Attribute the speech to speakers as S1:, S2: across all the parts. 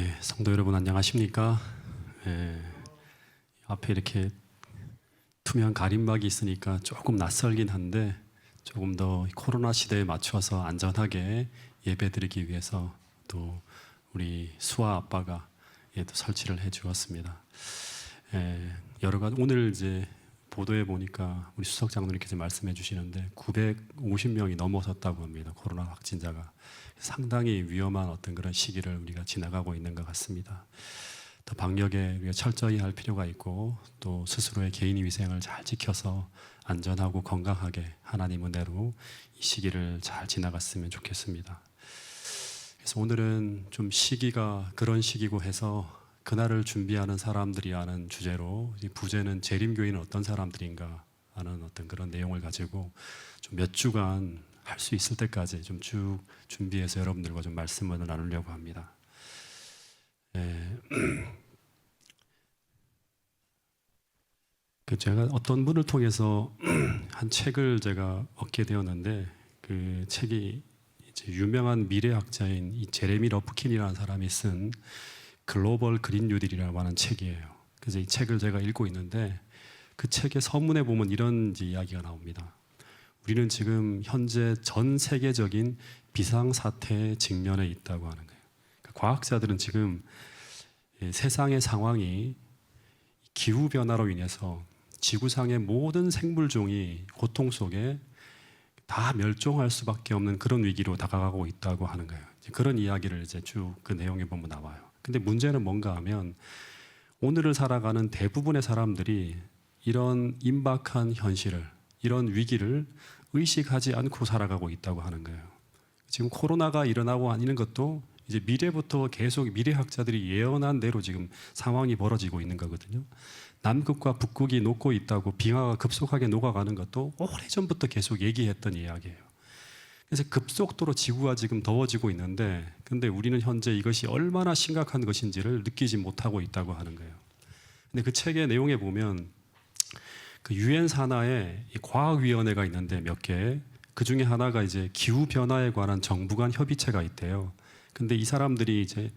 S1: 네, 성도 여러분 안녕하십니까? 앞에 이렇게 투명 가림막이 있으니까 조금 낯설긴 한데 조금 더 코로나 시대에 맞춰서 안전하게 예배드리기 위해서 또 우리 수아 아빠가 또 설치를 해 주었습니다. 여러 가지 오늘 이제 보도에 보니까 우리 수석 장로님께서 말씀해 주시는데 950명이 넘어섰다고 합니다. 코로나 확진자가. 상당히 위험한 어떤 그런 시기를 우리가 지나가고 있는 것 같습니다. 더 방역에 우리가 철저히 할 필요가 있고 또 스스로의 개인 위생을 잘 지켜서 안전하고 건강하게 하나님 은혜로 이 시기를 잘 지나갔으면 좋겠습니다. 그래서 오늘은 좀 시기가 그런 시기고 해서 그날을 준비하는 사람들이 하는 주제로, 부제는 재림교인은 어떤 사람들인가 하는 어떤 그런 내용을 가지고 좀 몇 주간 할 수 있을 때까지 좀 쭉 준비해서 여러분들과 좀 말씀을 나누려고 합니다. 제가 어떤 분을 통해서 한 책을 제가 얻게 되었는데 그 책이 이제 유명한 미래학자인 이 제레미 러프킨이라는 사람이 쓴 글로벌 그린 뉴딜이라고 하는 책이에요. 그래서 이 책을 제가 읽고 있는데 그 책의 서문에 보면 이런 이야기가 나옵니다. 우리는 지금 현재 전 세계적인 비상사태에 직면해 있다고 하는 거예요. 그러니까 과학자들은 지금 세상의 상황이 기후변화로 인해서 지구상의 모든 생물종이 고통 속에 다 멸종할 수밖에 없는 그런 위기로 다가가고 있다고 하는 거예요. 그런 이야기를 이제 쭉 그 내용에 보면 나와요. 근데 문제는 뭔가 하면 오늘을 살아가는 대부분의 사람들이 이런 임박한 현실을, 이런 위기를 의식하지 않고 살아가고 있다고 하는 거예요. 지금 코로나가 일어나고 있는 것도 이제 미래부터 계속 미래학자들이 예언한 대로 지금 상황이 벌어지고 있는 거거든요. 남극과 북극이 녹고 있다고 빙하가 급속하게 녹아가는 것도 오래전부터 계속 얘기했던 이야기예요. 그래서 급속도로 지구가 지금 더워지고 있는데 근데 우리는 현재 이것이 얼마나 심각한 것인지를 느끼지 못하고 있다고 하는 거예요. 근데 그 책의 내용에 보면 그 유엔 산하에 과학위원회가 있는데 몇 개, 그 중에 하나가 이제 기후변화에 관한 정부 간 협의체가 있대요. 근데 이 사람들이 이제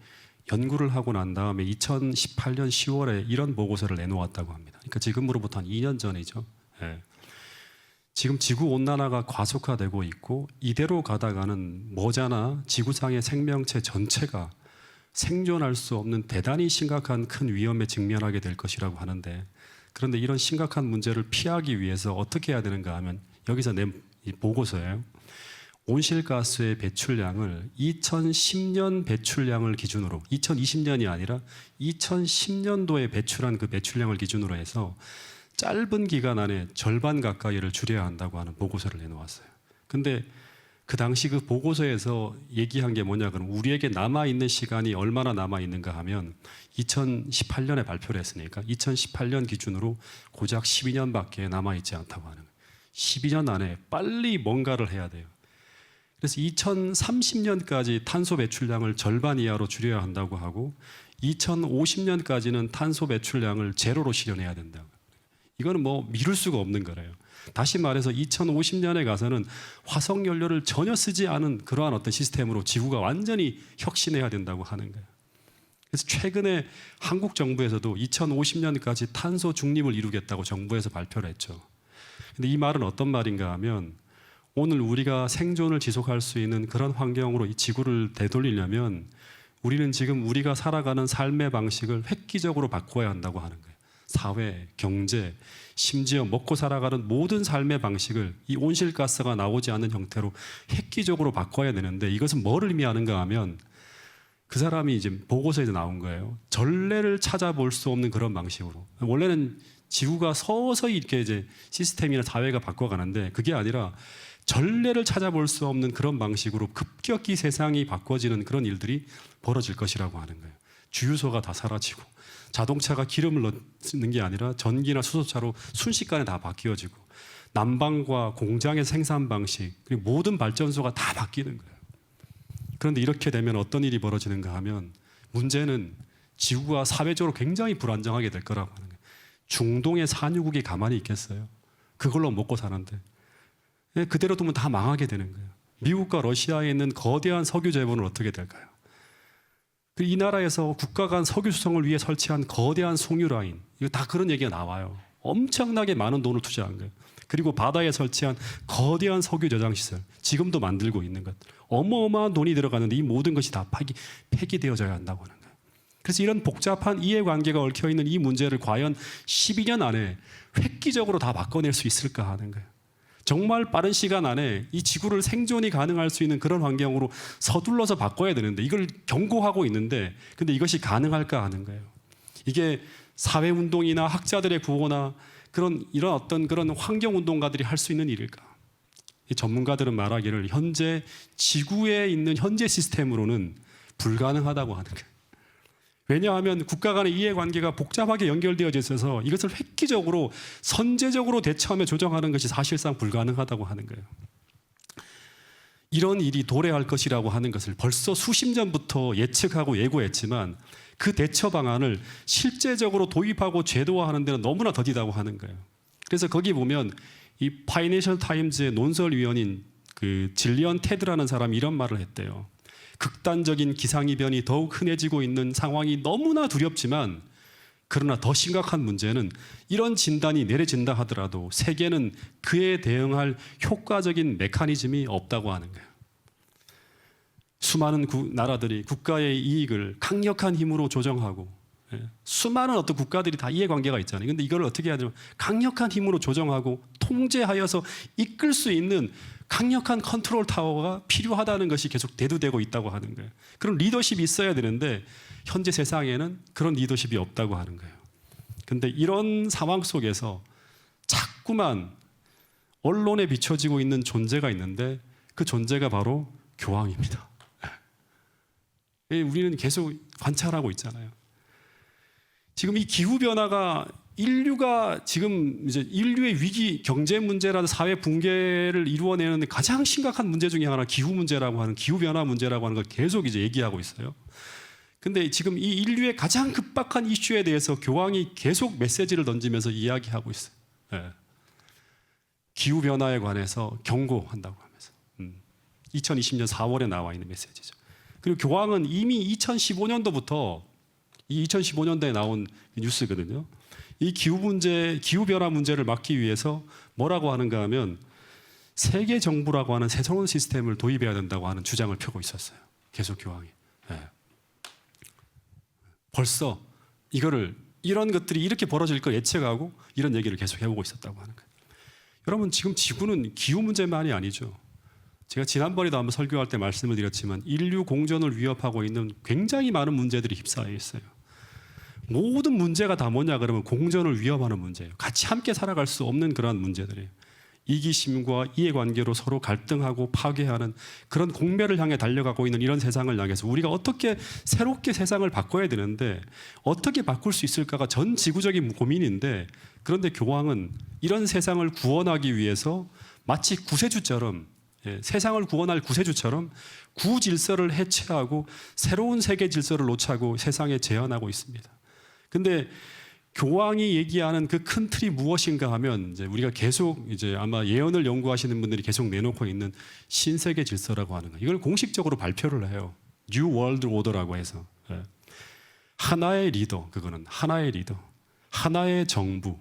S1: 연구를 하고 난 다음에 2018년 10월에 이런 보고서를 내놓았다고 합니다. 그러니까 지금으로부터 한 2년 전이죠. 예. 지금 지구 온난화가 과속화되고 있고 이대로 가다가는 머지않아 지구상의 생명체 전체가 생존할 수 없는 대단히 심각한 큰 위험에 직면하게 될 것이라고 하는데, 그런데 이런 심각한 문제를 피하기 위해서 어떻게 해야 되는가 하면 여기서 낸 이 보고서예요. 온실가스의 배출량을 2010년 배출량을 기준으로, 2020년이 아니라 2010년도에 배출한 그 배출량을 기준으로 해서 짧은 기간 안에 절반 가까이를 줄여야 한다고 하는 보고서를 내놓았어요. 근데 그 당시 그 보고서에서 얘기한 게 뭐냐 그러면 우리에게 남아있는 시간이 얼마나 남아있는가 하면 2018년에 발표를 했으니까 2018년 기준으로 고작 12년밖에 남아있지 않다고 하는 거예요. 12년 안에 빨리 뭔가를 해야 돼요. 그래서 2030년까지 탄소 배출량을 절반 이하로 줄여야 한다고 하고 2050년까지는 탄소 배출량을 제로로 실현해야 된다고. 이거는 뭐 미룰 수가 없는 거래요. 다시 말해서 2050년에 가서는 화석 연료를 전혀 쓰지 않은 그러한 어떤 시스템으로 지구가 완전히 혁신해야 된다고 하는 거예요. 그래서 최근에 한국 정부에서도 2050년까지 탄소 중립을 이루겠다고 정부에서 발표를 했죠. 근데 이 말은 어떤 말인가 하면 오늘 우리가 생존을 지속할 수 있는 그런 환경으로 이 지구를 되돌리려면 우리는 지금 우리가 살아가는 삶의 방식을 획기적으로 바꿔야 한다고 하는 거예요. 사회, 경제, 심지어 먹고 살아가는 모든 삶의 방식을 이 온실가스가 나오지 않는 형태로 획기적으로 바꿔야 되는데 이것은 뭐를 의미하는가 하면 그 사람이 이제 보고서에서 나온 거예요. 전례를 찾아볼 수 없는 그런 방식으로. 원래는 지구가 서서히 이렇게 이제 시스템이나 사회가 바꿔가는데 그게 아니라 전례를 찾아볼 수 없는 그런 방식으로 급격히 세상이 바꿔지는 그런 일들이 벌어질 것이라고 하는 거예요. 주유소가 다 사라지고 자동차가 기름을 넣는 게 아니라 전기나 수소차로 순식간에 다 바뀌어지고 난방과 공장의 생산 방식 그리고 모든 발전소가 다 바뀌는 거예요. 그런데 이렇게 되면 어떤 일이 벌어지는가 하면 문제는 지구가 사회적으로 굉장히 불안정하게 될 거라고 하는 거예요. 중동의 산유국이 가만히 있겠어요? 그걸로 먹고 사는데 그대로 두면 다 망하게 되는 거예요. 미국과 러시아에 있는 거대한 석유 재벌은 어떻게 될까요? 그리고 이 나라에서 국가 간 석유 수송을 위해 설치한 거대한 송유 라인, 이거 다 그런 얘기가 나와요. 엄청나게 많은 돈을 투자한 거예요. 그리고 바다에 설치한 거대한 석유 저장 시설, 지금도 만들고 있는 것, 어마어마한 돈이 들어가는데 이 모든 것이 다 폐기되어져야 한다고 하는 거예요. 그래서 이런 복잡한 이해관계가 얽혀 있는 이 문제를 과연 12년 안에 획기적으로 다 바꿔낼 수 있을까 하는 거예요. 정말 빠른 시간 안에 이 지구를 생존이 가능할 수 있는 그런 환경으로 서둘러서 바꿔야 되는데, 이걸 경고하고 있는데 근데 이것이 가능할까 하는 거예요. 이게 사회운동이나 학자들의 구호나 이런 어떤 그런 환경운동가들이 할 수 있는 일일까? 이 전문가들은 말하기를 현재 지구에 있는 현재 시스템으로는 불가능하다고 하는 거예요. 왜냐하면 국가 간의 이해관계가 복잡하게 연결되어져 있어서 이것을 획기적으로 선제적으로 대처하며 조정하는 것이 사실상 불가능하다고 하는 거예요. 이런 일이 도래할 것이라고 하는 것을 벌써 수십 년부터 예측하고 예고했지만 그 대처 방안을 실제적으로 도입하고 제도화하는 데는 너무나 더디다고 하는 거예요. 그래서 거기 보면 이 파이낸셜 타임즈의 논설위원인 그 질리언 테드라는 사람이 이런 말을 했대요. 극단적인 기상이변이 더욱 흔해지고 있는 상황이 너무나 두렵지만, 그러나 더 심각한 문제는 이런 진단이 내려진다 하더라도 세계는 그에 대응할 효과적인 메커니즘이 없다고 하는 거예요. 수많은 나라들이 국가의 이익을 강력한 힘으로 조정하고, 수많은 어떤 국가들이 다 이해관계가 있잖아요. 그런데 이걸 어떻게 해야 되냐면 강력한 힘으로 조정하고 통제하여서 이끌 수 있는 강력한 컨트롤 타워가 필요하다는 것이 계속 대두되고 있다고 하는 거예요. 그런 리더십이 있어야 되는데 현재 세상에는 그런 리더십이 없다고 하는 거예요. 그런데 이런 상황 속에서 자꾸만 언론에 비춰지고 있는 존재가 있는데 그 존재가 바로 교황입니다. 우리는 계속 관찰하고 있잖아요. 지금 이 기후변화가 인류가 지금 이제 인류의 위기, 경제 문제라든 사회 붕괴를 이루어내는 가장 심각한 문제 중에 하나, 기후 문제라고 하는, 기후 변화 문제라고 하는 걸 계속 이제 얘기하고 있어요. 근데 지금 이 인류의 가장 급박한 이슈에 대해서 교황이 계속 메시지를 던지면서 이야기하고 있어요. 네. 기후 변화에 관해서 경고한다고 하면서 2020년 4월에 나와 있는 메시지죠. 그리고 교황은 이미 2015년도부터 이 2015년도에 나온 뉴스거든요. 이 기후 문제, 기후 변화 문제를 막기 위해서 뭐라고 하는가 하면 세계 정부라고 하는 새로운 시스템을 도입해야 된다고 하는 주장을 펴고 있었어요. 계속 교황이. 네. 벌써 이런 것들이 이렇게 벌어질 걸 예측하고 이런 얘기를 계속 해오고 있었다고 하는 거예요. 여러분, 지금 지구는 기후 문제만이 아니죠. 제가 지난번에도 한번 설교할 때 말씀을 드렸지만 인류 공존을 위협하고 있는 굉장히 많은 문제들이 휩싸여 있어요. 모든 문제가 다 뭐냐 그러면 공존을 위협하는 문제예요. 같이 함께 살아갈 수 없는 그런 문제들이에요. 이기심과 이해관계로 서로 갈등하고 파괴하는 그런 공멸을 향해 달려가고 있는 이런 세상을 향해서 우리가 어떻게 새롭게 세상을 바꿔야 되는데 어떻게 바꿀 수 있을까가 전 지구적인 고민인데, 그런데 교황은 이런 세상을 구원하기 위해서 마치 구세주처럼, 세상을 구원할 구세주처럼 구질서를 해체하고 새로운 세계 질서를 놓자고 세상에 제안하고 있습니다. 근데 교황이 얘기하는 그 큰 틀이 무엇인가 하면 이제 우리가 계속 이제 아마 예언을 연구하시는 분들이 계속 내놓고 있는 신세계 질서라고 하는 거. 이걸 공식적으로 발표를 해요. New World Order라고 해서. 하나의 리더, 그거는 하나의 리더, 하나의 정부,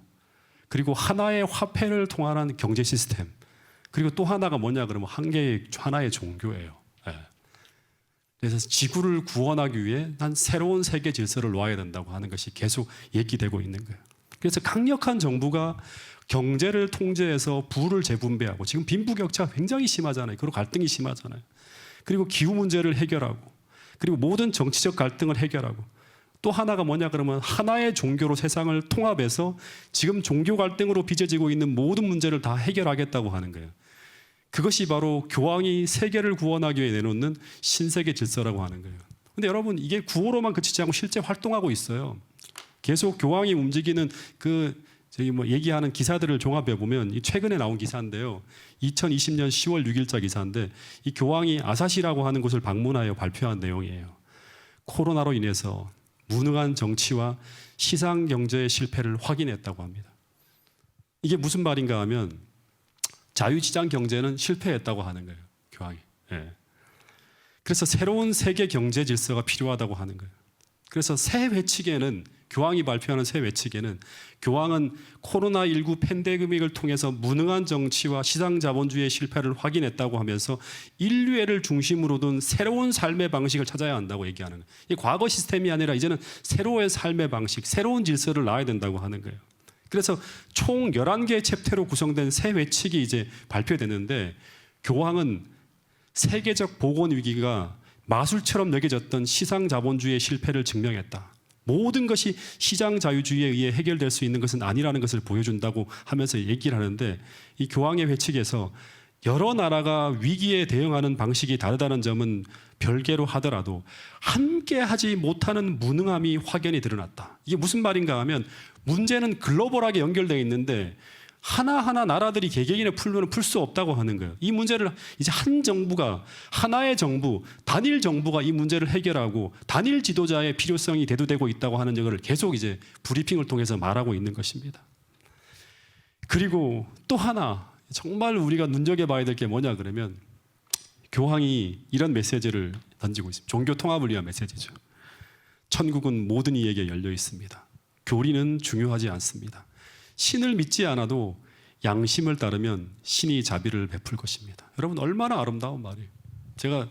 S1: 그리고 하나의 화폐를 통한 경제 시스템, 그리고 또 하나가 뭐냐 그러면 하나의 종교예요. 그래서 지구를 구원하기 위해 난 새로운 세계 질서를 놓아야 된다고 하는 것이 계속 얘기되고 있는 거예요. 그래서 강력한 정부가 경제를 통제해서 부를 재분배하고, 지금 빈부격차가 굉장히 심하잖아요. 그리고 갈등이 심하잖아요. 그리고 기후 문제를 해결하고, 그리고 모든 정치적 갈등을 해결하고, 또 하나가 뭐냐 그러면 하나의 종교로 세상을 통합해서 지금 종교 갈등으로 빚어지고 있는 모든 문제를 다 해결하겠다고 하는 거예요. 그것이 바로 교황이 세계를 구원하기 위해 내놓는 신세계 질서라고 하는 거예요. 그런데 여러분, 이게 구호로만 그치지 않고 실제 활동하고 있어요. 계속 교황이 움직이는 저기 얘기하는 기사들을 종합해 보면 이 최근에 나온 기사인데요. 2020년 10월 6일자 기사인데, 이 교황이 아사시라고 하는 곳을 방문하여 발표한 내용이에요. 코로나로 인해서 무능한 정치와 시장 경제의 실패를 확인했다고 합니다. 이게 무슨 말인가 하면 자유시장 경제는 실패했다고 하는 거예요, 교황이. 그래서 새로운 세계 경제 질서가 필요하다고 하는 거예요. 그래서 새 회칙에는, 교황이 발표하는 새 회칙에는, 교황은 코로나19 팬데믹을 통해서 무능한 정치와 시장 자본주의의 실패를 확인했다고 하면서 인류애를 중심으로 둔 새로운 삶의 방식을 찾아야 한다고 얘기하는 거예요. 이 과거 시스템이 아니라 이제는 새로운 삶의 방식, 새로운 질서를 놔야 된다고 하는 거예요. 그래서 총 11개의 챕터로 구성된 새 회칙이 이제 발표됐는데, 교황은 세계적 보건 위기가 마술처럼 여겨졌던 시장 자본주의의 실패를 증명했다. 모든 것이 시장 자유주의에 의해 해결될 수 있는 것은 아니라는 것을 보여준다고 하면서 얘기를 하는데, 이 교황의 회칙에서 여러 나라가 위기에 대응하는 방식이 다르다는 점은 별개로 하더라도 함께 하지 못하는 무능함이 확연히 드러났다. 이게 무슨 말인가 하면, 문제는 글로벌하게 연결되어 있는데 하나하나 나라들이 개개인의 풀면 풀 수 없다고 하는 거예요. 이 문제를 이제 한 정부가, 하나의 정부, 단일 정부가 이 문제를 해결하고 단일 지도자의 필요성이 대두되고 있다고 하는 것을 계속 이제 브리핑을 통해서 말하고 있는 것입니다. 그리고 또 하나 정말 우리가 눈여겨봐야 될 게 뭐냐 그러면, 교황이 이런 메시지를 던지고 있습니다. 종교 통합을 위한 메시지죠. 천국은 모든 이에게 열려 있습니다. 교리는 중요하지 않습니다. 신을 믿지 않아도 양심을 따르면 신이 자비를 베풀 것입니다. 여러분, 얼마나 아름다운 말이에요. 제가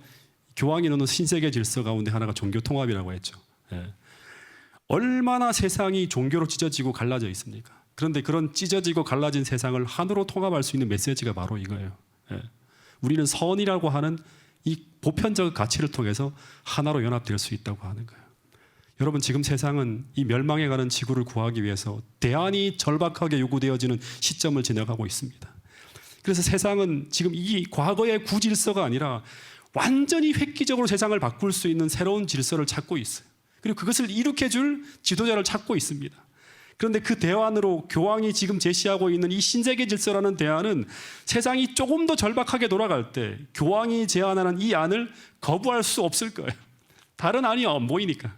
S1: 교황이 넣는 신세계 질서 가운데 하나가 종교 통합이라고 했죠. 얼마나 세상이 종교로 찢어지고 갈라져 있습니까? 그런데 그런 찢어지고 갈라진 세상을 하나로 통합할 수 있는 메시지가 바로 이거예요. 우리는 선이라고 하는 이 보편적 가치를 통해서 하나로 연합될 수 있다고 하는 거예요. 여러분, 지금 세상은 이 멸망해가는 지구를 구하기 위해서 대안이 절박하게 요구되어지는 시점을 지나가고 있습니다. 그래서 세상은 지금 이 과거의 구질서가 아니라 완전히 획기적으로 세상을 바꿀 수 있는 새로운 질서를 찾고 있어요. 그리고 그것을 일으켜줄 지도자를 찾고 있습니다. 그런데 그 대안으로 교황이 지금 제시하고 있는 이 신세계 질서라는 대안은 세상이 조금 더 절박하게 돌아갈 때 교황이 제안하는 이 안을 거부할 수 없을 거예요. 다른 안이 안 보이니까.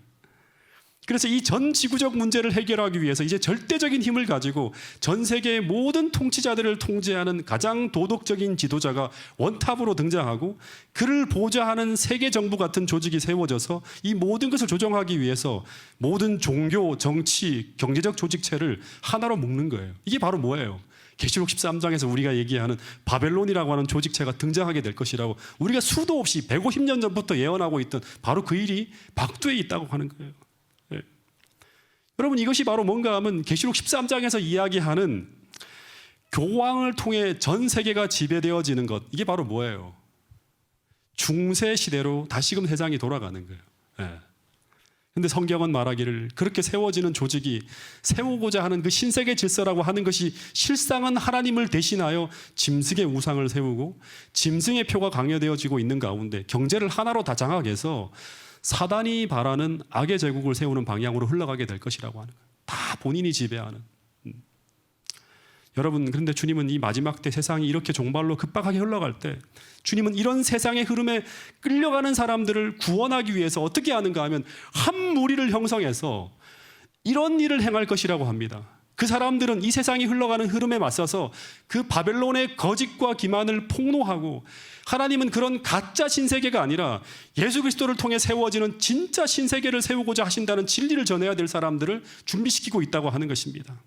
S1: 그래서 이 전 지구적 문제를 해결하기 위해서 이제 절대적인 힘을 가지고 전 세계의 모든 통치자들을 통제하는 가장 도덕적인 지도자가 원탑으로 등장하고, 그를 보좌하는 세계 정부 같은 조직이 세워져서 이 모든 것을 조정하기 위해서 모든 종교, 정치, 경제적 조직체를 하나로 묶는 거예요. 이게 바로 뭐예요? 계시록 13장에서 우리가 얘기하는 바벨론이라고 하는 조직체가 등장하게 될 것이라고 우리가 수도 없이 150년 전부터 예언하고 있던 바로 그 일이 박두에 있다고 하는 거예요. 여러분, 이것이 바로 뭔가 하면 계시록 13장에서 이야기하는 교황을 통해 전 세계가 지배되어지는 것, 이게 바로 뭐예요? 중세 시대로 다시금 세상이 돌아가는 거예요. 그런데 성경은 말하기를 그렇게 세워지는 조직이 세우고자 하는 그 신세계 질서라고 하는 것이 실상은 하나님을 대신하여 짐승의 우상을 세우고 짐승의 표가 강요되어지고 있는 가운데 경제를 하나로 다 장악해서 사단이 바라는 악의 제국을 세우는 방향으로 흘러가게 될 것이라고 하는 거예요. 다 본인이 지배하는. 여러분, 그런데 주님은 이 마지막 때 세상이 이렇게 종말로 급박하게 흘러갈 때 주님은 이런 세상의 흐름에 끌려가는 사람들을 구원하기 위해서 어떻게 하는가 하면 한 무리를 형성해서 이런 일을 행할 것이라고 합니다. 그 사람들은 이 세상이 흘러가는 흐름에 맞서서 그 바벨론의 거짓과 기만을 폭로하고, 하나님은 그런 가짜 신세계가 아니라 예수 그리스도를 통해 세워지는 진짜 신세계를 세우고자 하신다는 진리를 전해야 될 사람들을 준비시키고 있다고 하는 것입니다.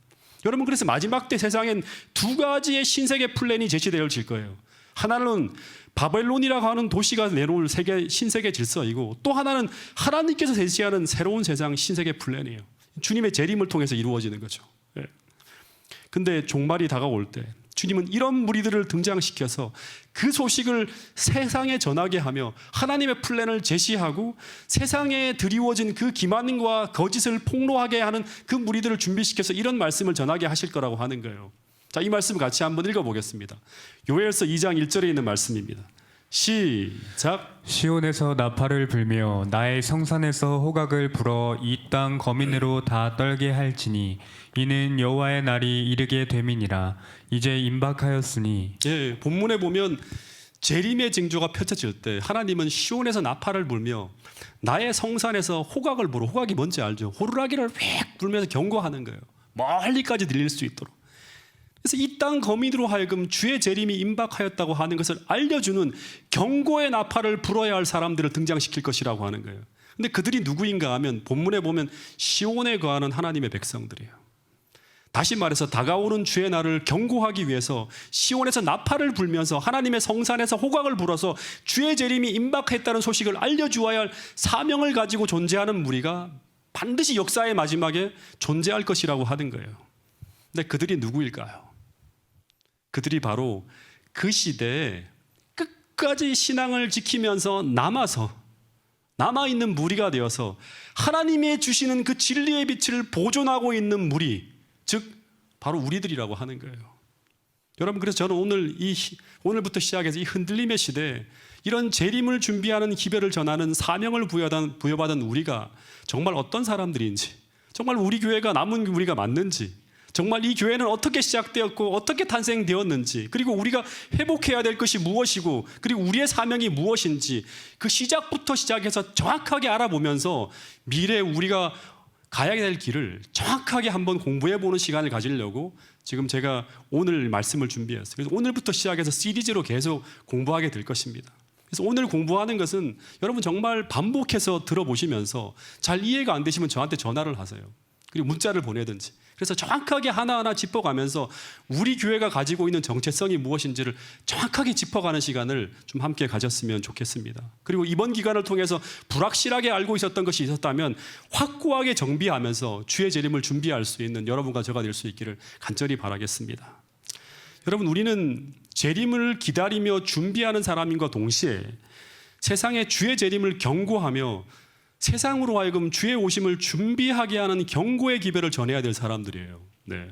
S1: 여러분, 그래서 마지막 때 세상엔 두 가지의 신세계 플랜이 제시되어질 거예요. 하나는 바벨론이라고 하는 도시가 내놓을 신세계 질서이고, 또 하나는 하나님께서 제시하는 새로운 세상 신세계 플랜이에요. 주님의 재림을 통해서 이루어지는 거죠. 근데 종말이 다가올 때 주님은 이런 무리들을 등장시켜서 그 소식을 세상에 전하게 하며 하나님의 플랜을 제시하고 세상에 드리워진 그 기만과 거짓을 폭로하게 하는 그 무리들을 준비시켜서 이런 말씀을 전하게 하실 거라고 하는 거예요. 자, 이 말씀 같이 한번 읽어보겠습니다. 요엘서 2장 1절에 있는 말씀입니다. 시작.
S2: 시온에서 나팔을 불며 나의 성산에서 호각을 불어 이 땅 거민으로 다 떨게 할지니 이는 여호와의 날이 이르게 됨이니라. 이제 임박하였으니.
S1: 본문에 보면 재림의 징조가 펼쳐질 때 하나님은 시온에서 나팔을 불며 나의 성산에서 호각을 불어. 호각이 뭔지 알죠? 호루라기를 휙 불면서 경고하는 거예요. 멀리까지 들릴 수 있도록. 그래서 이 땅 거민으로 하여금 주의 재림이 임박하였다고 하는 것을 알려주는 경고의 나팔을 불어야 할 사람들을 등장시킬 것이라고 하는 거예요. 근데 그들이 누구인가 하면 본문에 보면 시온에 거하는 하나님의 백성들이에요. 다시 말해서 다가오는 주의 날을 경고하기 위해서 시온에서 나팔을 불면서 하나님의 성산에서 호각을 불어서 주의 재림이 임박했다는 소식을 알려주어야 할 사명을 가지고 존재하는 무리가 반드시 역사의 마지막에 존재할 것이라고 하는 거예요. 근데 그들이 누구일까요? 그들이 바로 그 시대에 끝까지 신앙을 지키면서 남아있는 무리가 되어서 하나님이 주시는 그 진리의 빛을 보존하고 있는 무리, 즉 바로 우리들이라고 하는 거예요. 여러분, 그래서 저는 오늘부터 시작해서 이 흔들림의 시대에 이런 재림을 준비하는 기별을 전하는 사명을 부여받은 우리가 정말 어떤 사람들인지, 정말 우리 교회가 남은 우리가 맞는지, 정말 이 교회는 어떻게 시작되었고 어떻게 탄생되었는지, 그리고 우리가 회복해야 될 것이 무엇이고, 그리고 우리의 사명이 무엇인지 그 시작부터 시작해서 정확하게 알아보면서 미래에 우리가 가야 될 길을 정확하게 한번 공부해보는 시간을 가지려고 지금 제가 오늘 말씀을 준비했어요. 그래서 오늘부터 시작해서 시리즈로 계속 공부하게 될 것입니다. 그래서 오늘 공부하는 것은 여러분 정말 반복해서 들어보시면서 잘 이해가 안 되시면 저한테 전화를 하세요. 그리고 문자를 보내든지. 그래서 정확하게 하나하나 짚어가면서 우리 교회가 가지고 있는 정체성이 무엇인지를 정확하게 짚어가는 시간을 좀 함께 가졌으면 좋겠습니다. 그리고 이번 기간을 통해서 불확실하게 알고 있었던 것이 있었다면 확고하게 정비하면서 주의 재림을 준비할 수 있는 여러분과 저가 될 수 있기를 간절히 바라겠습니다. 여러분, 우리는 재림을 기다리며 준비하는 사람인과 동시에 세상의 주의 재림을 경고하며 세상으로 하여금 주의 오심을 준비하게 하는 경고의 기별을 전해야 될 사람들이에요. 네.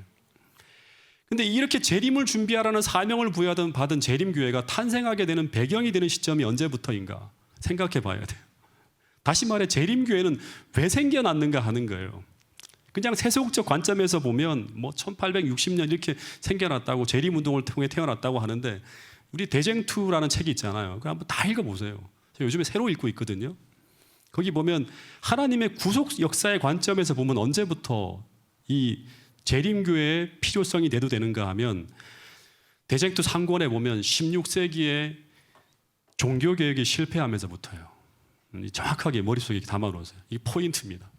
S1: 근데 이렇게 재림을 준비하라는 사명을 받은 재림교회가 탄생하게 되는 배경이 되는 시점이 언제부터인가 생각해 봐야 돼요. 다시 말해 재림교회는 왜 생겨났는가 하는 거예요. 그냥 세속적 관점에서 보면 뭐 1860년 이렇게 생겨났다고, 재림운동을 통해 태어났다고 하는데, 우리 대쟁투라는 책이 있잖아요. 그거 한번 다 읽어보세요. 제가 요즘에 새로 읽고 있거든요. 거기 보면 하나님의 구속 역사의 관점에서 보면 언제부터 이 재림교회의 필요성이 대두되는가 하면 대쟁투 3권에 보면 16세기에 종교개혁이 실패하면서부터요. 정확하게 머릿속에 담아놓으세요. 이게 포인트입니다.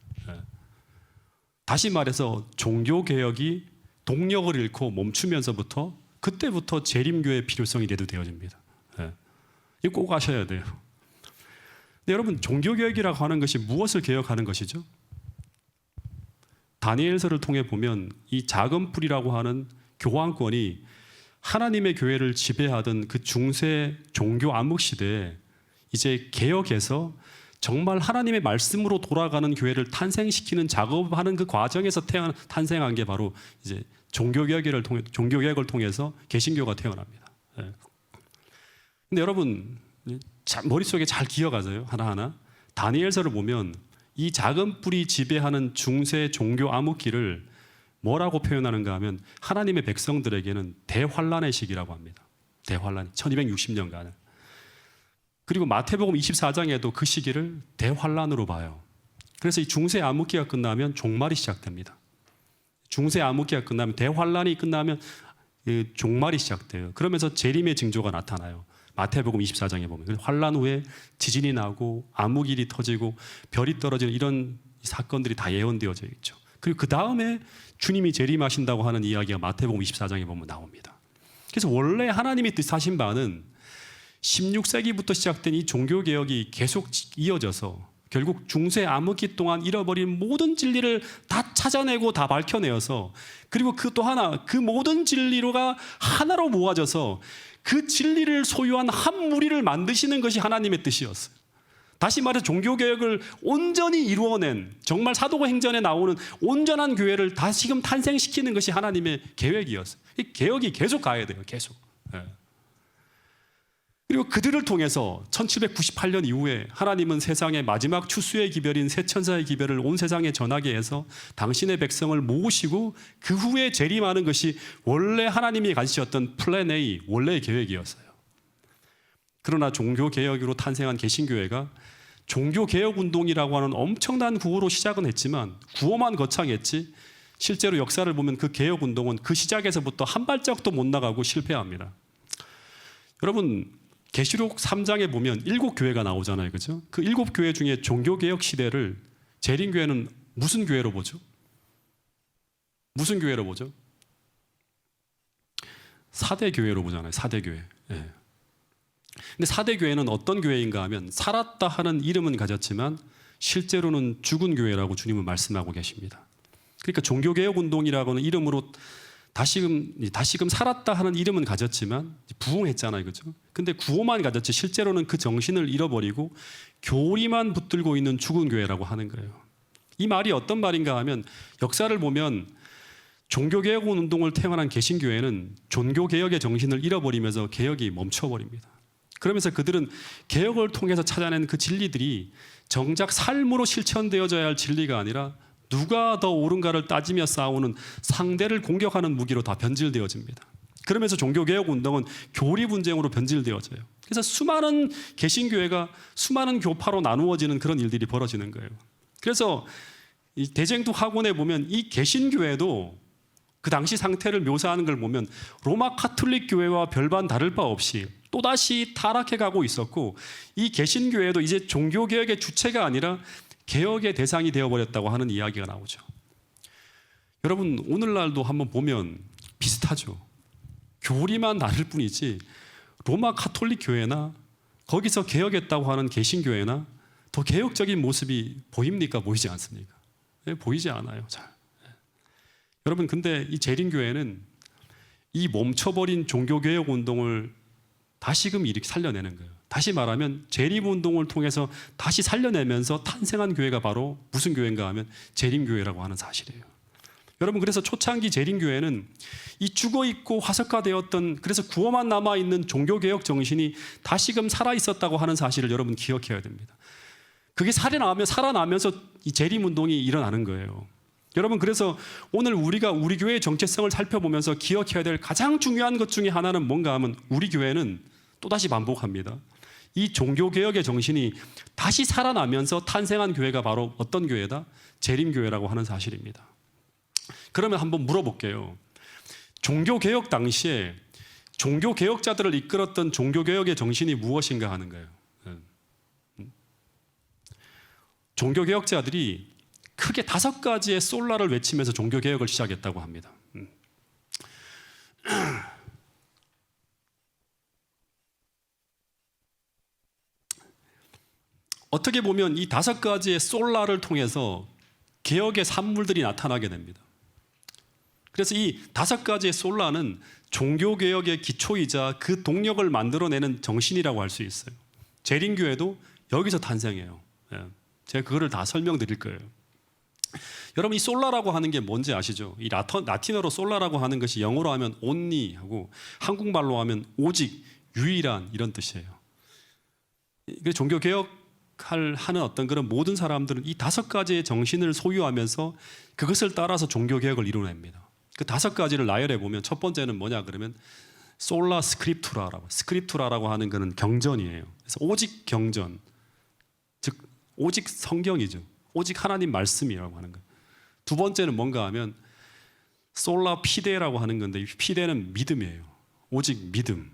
S1: 다시 말해서 종교개혁이 동력을 잃고 멈추면서부터 그때부터 재림교회의 필요성이 대두되어집니다. 이거 꼭 아셔야 돼요. 근데 여러분, 종교개혁이라고 하는 것이 무엇을 개혁하는 것이죠? 다니엘서를 통해 보면 이 작은 뿔이라고 하는 교황권이 하나님의 교회를 지배하던 그 중세 종교 암흑 시대에 이제 개혁해서 정말 하나님의 말씀으로 돌아가는 교회를 탄생시키는 작업하는 그 과정에서 탄생한 게 바로 이제 종교개혁을 통해서 개신교가 태어납니다. 근데 여러분, 머릿속에 잘 기억하세요. 하나하나. 다니엘서를 보면 이 작은 뿔이 지배하는 중세 종교 암흑기를 뭐라고 표현하는가 하면 하나님의 백성들에게는 대환란의 시기라고 합니다. 대환란, 1260년간을. 그리고 마태복음 24장에도 그 시기를 대환란으로 봐요. 그래서 이 중세 암흑기가 끝나면 종말이 시작됩니다. 중세 암흑기가 끝나면, 대환란이 끝나면 종말이 시작돼요. 그러면서 재림의 징조가 나타나요. 마태복음 24장에 보면 환란 후에 지진이 나고 암흑일이 터지고 별이 떨어지는 이런 사건들이 다 예언되어져 있죠. 그리고 그 다음에 주님이 재림하신다고 하는 이야기가 마태복음 24장에 보면 나옵니다. 그래서 원래 하나님이 뜻하신 바는 16세기부터 시작된 이 종교개혁이 계속 이어져서 결국 중세 암흑기 동안 잃어버린 모든 진리를 다 찾아내고 다 밝혀내어서, 그리고 그 또 하나, 그 모든 진리가 하나로 모아져서 그 진리를 소유한 한 무리를 만드시는 것이 하나님의 뜻이었어요. 다시 말해 종교개혁을 온전히 이루어낸, 정말 사도행전에 나오는 온전한 교회를 다시금 탄생시키는 것이 하나님의 계획이었어요. 이 개혁이 계속 가야 돼요. 계속. 그리고 그들을 통해서 1798년 이후에 하나님은 세상의 마지막 추수의 기별인 새 천사의 기별을 온 세상에 전하게 해서 당신의 백성을 모으시고 그 후에 재림하는 것이 원래 하나님이 가지셨던 플랜 A, 원래의 계획이었어요. 그러나 종교개혁으로 탄생한 개신교회가 종교개혁운동이라고 하는 엄청난 구호로 시작은 했지만, 구호만 거창했지 실제로 역사를 보면 그 개혁 운동은 그 시작에서부터 한 발짝도 못 나가고 실패합니다. 여러분 계시록 3장에 보면 7교회가 나오잖아요. 그죠? 그 7교회 중에 종교개혁 시대를 재림교회는 무슨 교회로 보죠? 무슨 교회로 보죠? 4대 교회로 보잖아요. 4대 교회. 예. 근데 4대 교회는 어떤 교회인가 하면 살았다 하는 이름은 가졌지만 실제로는 죽은 교회라고 주님은 말씀하고 계십니다. 그러니까 종교개혁 운동이라고는 이름으로 다시금 살았다 하는 이름은 가졌지만 부흥했잖아요. 그죠? 근데 구호만 가졌지 실제로는 그 정신을 잃어버리고 교리만 붙들고 있는 죽은 교회라고 하는 거예요. 이 말이 어떤 말인가 하면 역사를 보면 종교개혁 운동을 태어난 개신교회는 종교개혁의 정신을 잃어버리면서 개혁이 멈춰버립니다. 그러면서 그들은 개혁을 통해서 찾아낸 그 진리들이 정작 삶으로 실천되어져야 할 진리가 아니라 누가 더 옳은가를 따지며 싸우는 상대를 공격하는 무기로 다 변질되어집니다. 그러면서 종교개혁 운동은 교리 분쟁으로 변질되어져요. 그래서 수많은 개신교회가 수많은 교파로 나누어지는 그런 일들이 벌어지는 거예요. 그래서 이 대쟁투 학원에 보면 이 개신교회도 그 당시 상태를 묘사하는 걸 보면 로마 카톨릭 교회와 별반 다를 바 없이 또다시 타락해 가고 있었고 이 개신교회도 이제 종교개혁의 주체가 아니라 개혁의 대상이 되어버렸다고 하는 이야기가 나오죠. 여러분 오늘날도 한번 보면 비슷하죠. 교리만 다를 뿐이지 로마 카톨릭 교회나 거기서 개혁했다고 하는 개신교회나 더 개혁적인 모습이 보입니까? 보이지 않습니까? 네, 보이지 않아요. 잘. 여러분 근데 이 재림교회는 이 멈춰버린 종교개혁 운동을 다시금 이렇게 살려내는 거예요. 다시 말하면 재림운동을 통해서 다시 살려내면서 탄생한 교회가 바로 무슨 교회인가 하면 재림교회라고 하는 사실이에요. 여러분 그래서 초창기 재림교회는 이 죽어있고 화석화되었던 그래서 구호만 남아있는 종교개혁 정신이 다시금 살아있었다고 하는 사실을 여러분 기억해야 됩니다. 그게 살아나면서 이 재림운동이 일어나는 거예요. 여러분 그래서 오늘 우리가 우리 교회의 정체성을 살펴보면서 기억해야 될 가장 중요한 것 중에 하나는 뭔가 하면 우리 교회는 또다시 반복합니다. 이 종교개혁의 정신이 다시 살아나면서 탄생한 교회가 바로 어떤 교회다? 재림교회라고 하는 사실입니다. 그러면 한번 물어볼게요. 종교개혁 당시에 종교개혁자들을 이끌었던 종교개혁의 정신이 무엇인가 하는 거예요. 종교개혁자들이 크게 5가지의 솔라를 외치면서 종교개혁을 시작했다고 합니다. 어떻게 보면 이 5가지의 솔라를 통해서 개혁의 산물들이 나타나게 됩니다. 그래서 이 5가지의 솔라는 종교개혁의 기초이자 그 동력을 만들어내는 정신이라고 할 수 있어요. 재림교회도 여기서 탄생해요. 제가 그거를 다 설명드릴 거예요. 여러분 이 솔라라고 하는 게 뭔지 아시죠? 이 라틴어로 솔라라고 하는 것이 영어로 하면 only 하고 한국말로 하면 오직, 유일한 이런 뜻이에요. 종교개혁 하는 어떤 그런 모든 사람들은 이 5가지의 정신을 소유하면서 그것을 따라서 종교개혁을 이루어냅니다. 그 5가지를 나열해 보면 첫 번째는 뭐냐 그러면 솔라 스크립투라라고 하는 것은 경전이에요. 그래서 오직 경전, 즉 오직 성경이죠. 오직 하나님 말씀이라고 하는 거예요. 두 번째는 뭔가 하면 솔라 피데라고 하는 건데 피데는 믿음이에요. 오직 믿음.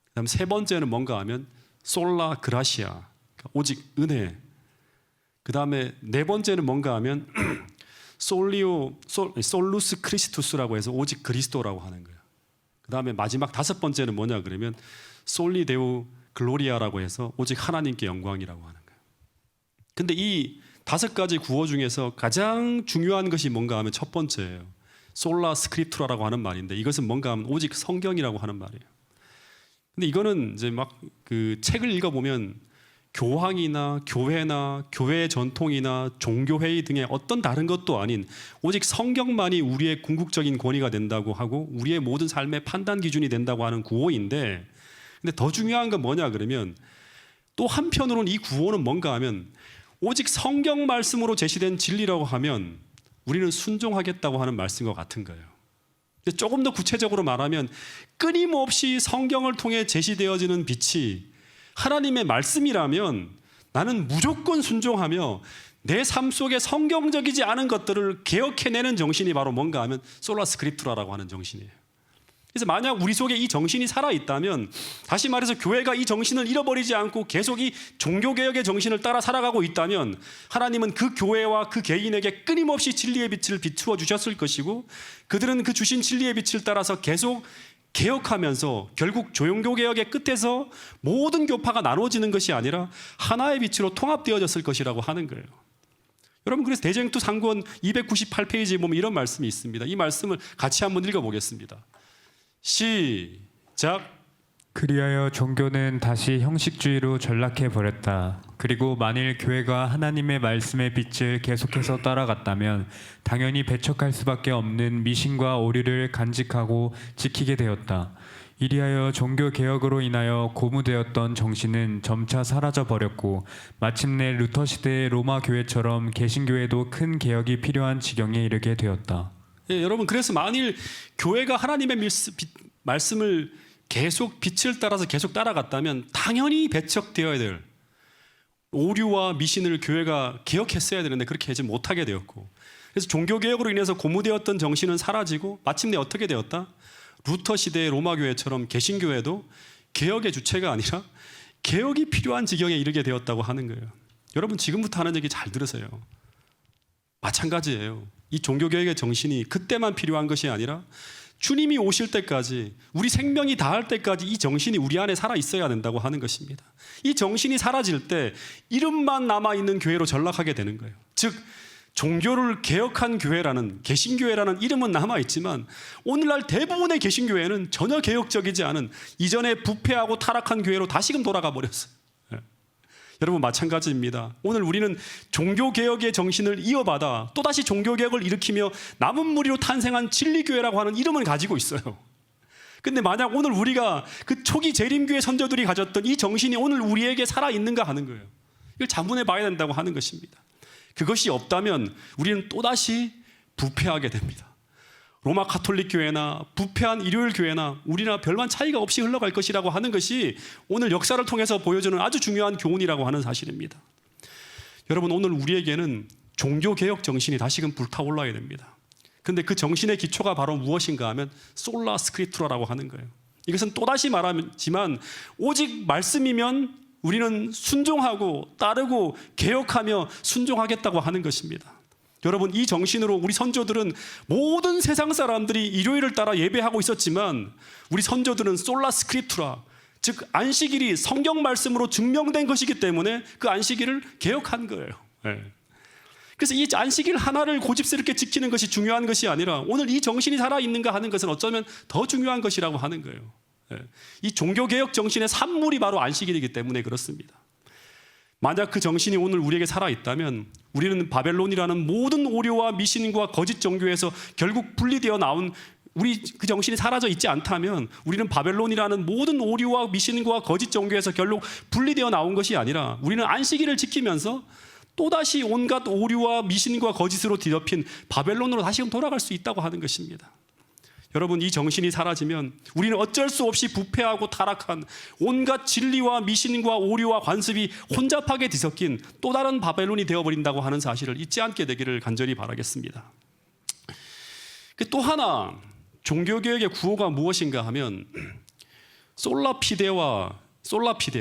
S1: 그다음 세 번째는 뭔가 하면 솔라 그라시아, 오직 은혜. 그 다음에 네 번째는 뭔가 하면 솔루스 크리스투스라고 해서 오직 그리스도라고 하는 거예요. 그 다음에 마지막 5번째는 뭐냐 그러면 솔리데우 글로리아라고 해서 오직 하나님께 영광이라고 하는 거예요. 근데 이 5가지 구호 중에서 가장 중요한 것이 뭔가 하면 첫 번째예요. 솔라 스크립투라라고 하는 말인데 이것은 뭔가 하면 오직 성경이라고 하는 말이에요. 근데 이거는 이제 막 그 책을 읽어보면 교황이나 교회나 교회 전통이나 종교회의 등의 어떤 다른 것도 아닌 오직 성경만이 우리의 궁극적인 권위가 된다고 하고 우리의 모든 삶의 판단 기준이 된다고 하는 구호인데 근데 더 중요한 건 뭐냐 그러면 또 한편으로는 이 구호는 뭔가 하면 오직 성경 말씀으로 제시된 진리라고 하면 우리는 순종하겠다고 하는 말씀과 같은 거예요. 조금 더 구체적으로 말하면 끊임없이 성경을 통해 제시되어지는 빛이 하나님의 말씀이라면 나는 무조건 순종하며 내 삶 속에 성경적이지 않은 것들을 개혁해내는 정신이 바로 뭔가 하면 솔라 스크립투라라고 하는 정신이에요. 그래서 만약 우리 속에 이 정신이 살아있다면, 다시 말해서 교회가 이 정신을 잃어버리지 않고 계속 이 종교개혁의 정신을 따라 살아가고 있다면, 하나님은 그 교회와 그 개인에게 끊임없이 진리의 빛을 비추어 주셨을 것이고, 그들은 그 주신 진리의 빛을 따라서 계속 개혁하면서 결국 조용교개혁의 끝에서 모든 교파가 나눠지는 것이 아니라 하나의 빛으로 통합되어졌을 것이라고 하는 거예요. 여러분, 그래서 대쟁투 상권 298페이지에 보면 이런 말씀이 있습니다. 이 말씀을 같이 한번 읽어보겠습니다. 시작.
S2: 그리하여 종교는 다시 형식주의로 전락해 버렸다. 그리고 만일 교회가 하나님의 말씀의 빛을 계속해서 따라갔다면 당연히 배척할 수밖에 없는 미신과 오류를 간직하고 지키게 되었다. 이리하여 종교 개혁으로 인하여 고무되었던 정신은 점차 사라져 버렸고, 마침내 루터 시대의 로마 교회처럼 개신교회도 큰 개혁이 필요한 지경에 이르게 되었다.
S1: 예, 여러분, 그래서 만일 교회가 하나님의 말씀을 계속 빛을 따라서 계속 따라갔다면 당연히 배척되어야 될 오류와 미신을 교회가 개혁했어야 되는데 그렇게 하지 못하게 되었고, 그래서 종교개혁으로 인해서 고무되었던 정신은 사라지고 마침내 어떻게 되었다? 루터 시대의 로마 교회처럼 개신교회도 개혁의 주체가 아니라 개혁이 필요한 지경에 이르게 되었다고 하는 거예요. 여러분, 지금부터 하는 얘기 잘 들으세요. 마찬가지예요. 이 종교개혁의 정신이 그때만 필요한 것이 아니라 주님이 오실 때까지, 우리 생명이 다할 때까지 이 정신이 우리 안에 살아 있어야 된다고 하는 것입니다. 이 정신이 사라질 때 이름만 남아있는 교회로 전락하게 되는 거예요. 즉, 종교를 개혁한 교회라는, 개신교회라는 이름은 남아있지만 오늘날 대부분의 개신교회는 전혀 개혁적이지 않은 이전에 부패하고 타락한 교회로 다시금 돌아가 버렸어요. 여러분, 마찬가지입니다. 오늘 우리는 종교개혁의 정신을 이어받아 또다시 종교개혁을 일으키며 남은 무리로 탄생한 진리교회라고 하는 이름을 가지고 있어요. 근데 만약 오늘 우리가 그 초기 재림교회 선조들이 가졌던 이 정신이 오늘 우리에게 살아있는가 하는 거예요. 이걸 자문해 봐야 된다고 하는 것입니다. 그것이 없다면 우리는 또다시 부패하게 됩니다. 로마 가톨릭 교회나 부패한 일요일 교회나 우리나 별반 차이가 없이 흘러갈 것이라고 하는 것이 오늘 역사를 통해서 보여주는 아주 중요한 교훈이라고 하는 사실입니다. 여러분, 오늘 우리에게는 종교개혁 정신이 다시금 불타올라야 됩니다. 그런데 그 정신의 기초가 바로 무엇인가 하면 솔라 스크립투라라고 하는 거예요. 이것은 또다시 말하지만 오직 말씀이면 우리는 순종하고 따르고 개혁하며 순종하겠다고 하는 것입니다. 여러분, 이 정신으로 우리 선조들은 모든 세상 사람들이 일요일을 따라 예배하고 있었지만 우리 선조들은 솔라 스크립투라, 즉 안식일이 성경 말씀으로 증명된 것이기 때문에 그 안식일을 개혁한 거예요. 그래서 이 안식일 하나를 고집스럽게 지키는 것이 중요한 것이 아니라 오늘 이 정신이 살아있는가 하는 것은 어쩌면 더 중요한 것이라고 하는 거예요. 이 종교개혁 정신의 산물이 바로 안식일이기 때문에 그렇습니다. 만약 그 정신이 오늘 우리에게 살아있다면 우리는 바벨론이라는 모든 오류와 미신과 거짓 종교에서 결국 분리되어 나온, 우리 그 정신이 사라져 있지 않다면 우리는 바벨론이라는 모든 오류와 미신과 거짓 종교에서 결국 분리되어 나온 것이 아니라 우리는 안식일을 지키면서 또다시 온갖 오류와 미신과 거짓으로 뒤덮인 바벨론으로 다시금 돌아갈 수 있다고 하는 것입니다. 여러분, 이 정신이 사라지면 우리는 어쩔 수 없이 부패하고 타락한 온갖 진리와 미신과 오류와 관습이 혼잡하게 뒤섞인 또 다른 바벨론이 되어버린다고 하는 사실을 잊지 않게 되기를 간절히 바라겠습니다. 또 하나 종교개혁의 구호가 무엇인가 하면 솔라피데,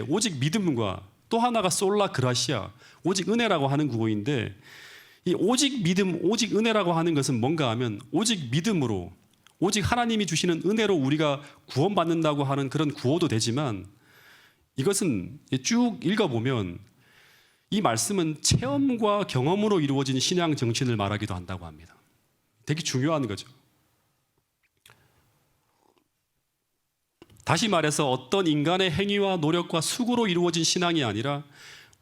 S1: 오직 믿음과 또 하나가 솔라 그라시아, 오직 은혜라고 하는 구호인데, 이 오직 믿음, 오직 은혜라고 하는 것은 뭔가 하면 오직 믿음으로, 오직 하나님이 주시는 은혜로 우리가 구원받는다고 하는 그런 구호도 되지만, 이것은 쭉 읽어보면 이 말씀은 체험과 경험으로 이루어진 신앙 정신을 말하기도 한다고 합니다. 되게 중요한 거죠. 다시 말해서 어떤 인간의 행위와 노력과 수고로 이루어진 신앙이 아니라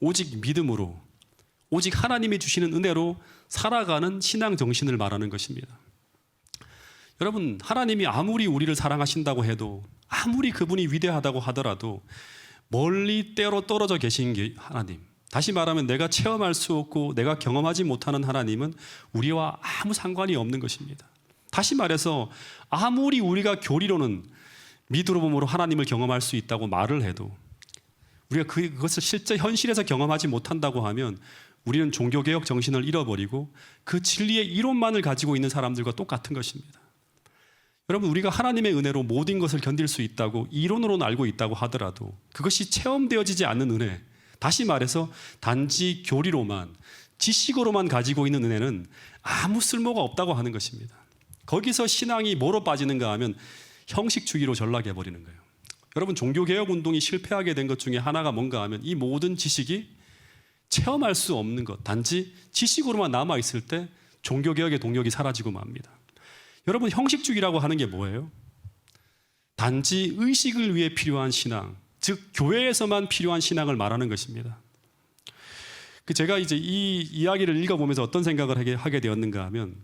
S1: 오직 믿음으로, 오직 하나님이 주시는 은혜로 살아가는 신앙 정신을 말하는 것입니다. 여러분, 하나님이 아무리 우리를 사랑하신다고 해도, 아무리 그분이 위대하다고 하더라도 멀리 때로 떨어져 계신 하나님, 다시 말하면 내가 체험할 수 없고 내가 경험하지 못하는 하나님은 우리와 아무 상관이 없는 것입니다. 다시 말해서 아무리 우리가 교리로는 믿음으로 하나님을 경험할 수 있다고 말을 해도 우리가 그것을 실제 현실에서 경험하지 못한다고 하면 우리는 종교개혁 정신을 잃어버리고 그 진리의 이론만을 가지고 있는 사람들과 똑같은 것입니다. 여러분, 우리가 하나님의 은혜로 모든 것을 견딜 수 있다고 이론으로는 알고 있다고 하더라도 그것이 체험되어지지 않는 은혜, 다시 말해서 단지 교리로만, 지식으로만 가지고 있는 은혜는 아무 쓸모가 없다고 하는 것입니다. 거기서 신앙이 뭐로 빠지는가 하면 형식주의로 전락해버리는 거예요. 여러분, 종교개혁 운동이 실패하게 된 것 중에 하나가 뭔가 하면 이 모든 지식이 체험할 수 없는 것, 단지 지식으로만 남아있을 때 종교개혁의 동력이 사라지고 맙니다. 여러분, 형식주의라고 하는 게 뭐예요? 단지 의식을 위해 필요한 신앙, 즉 교회에서만 필요한 신앙을 말하는 것입니다. 제가 이제 이 이야기를 읽어보면서 어떤 생각을 하게 되었는가 하면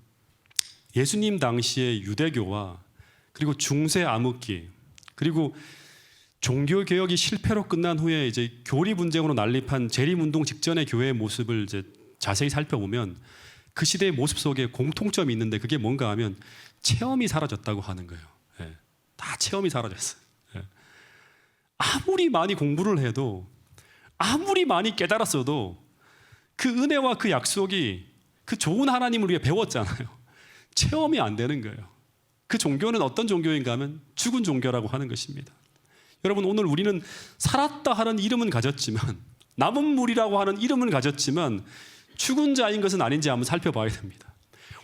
S1: 예수님 당시의 유대교와 그리고 중세 암흑기 그리고 종교개혁이 실패로 끝난 후에 이제 교리 분쟁으로 난립한 재림운동 직전의 교회의 모습을 이제 자세히 살펴보면 그 시대의 모습 속에 공통점이 있는데 그게 뭔가 하면 체험이 사라졌다고 하는 거예요. 예, 다 체험이 사라졌어요. 예. 아무리 많이 공부를 해도 아무리 많이 깨달았어도 그 은혜와 그 약속이 그 좋은 하나님을 위해 배웠잖아요. 체험이 안 되는 거예요. 그 종교는 어떤 종교인가 하면 죽은 종교라고 하는 것입니다. 여러분, 오늘 우리는 살았다 하는 이름은 가졌지만 남은 물이라고 하는 이름은 가졌지만 죽은 자인 것은 아닌지 한번 살펴봐야 됩니다.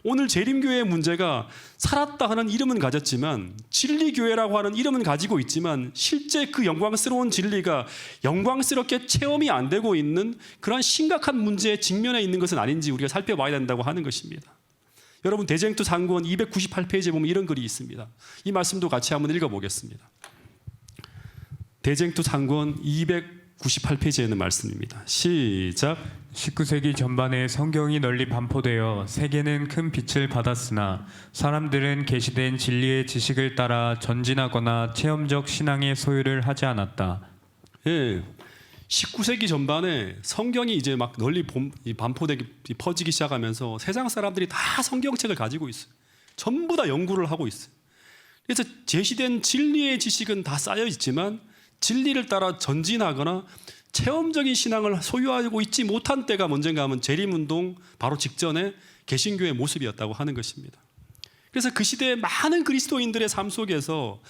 S1: 오늘 재림교회의 문제가 살았다 하는 이름은 가졌지만 진리교회라고 하는 이름은 가지고 있지만 실제 그 영광스러운 진리가 영광스럽게 체험이 안 되고 있는 그러한 심각한 문제에 직면해 있는 것은 아닌지 우리가 살펴봐야 된다고 하는 것입니다. 여러분, 대쟁투 상권 298페이지에 보면 이런 글이 있습니다. 이 말씀도 같이 한번 읽어보겠습니다. 대쟁투 상권 298페이지에 있는 말씀입니다. 시작.
S2: 19세기 전반에 성경이 널리 반포되어 세계는 큰 빛을 받았으나 사람들은 계시된 진리의 지식을 따라 전진하거나 체험적 신앙의 소유를 하지 않았다.
S1: 예, 19세기 전반에 성경이 이제 막 널리 반포되기 퍼지기 시작하면서 세상 사람들이 다 성경책을 가지고 있어요. 전부 다 연구를 하고 있어요. 그래서 제시된 진리의 지식은 다 쌓여 있지만 진리를 따라 전진하거나 체험적인 신앙을 소유하고 있지 못한 때가 언젠가 하면 재림운동 바로 직전에 개신교의 모습이었다고 하는 것입니다. 그래서 그 시대의 많은 그리스도인들의 삶 속에서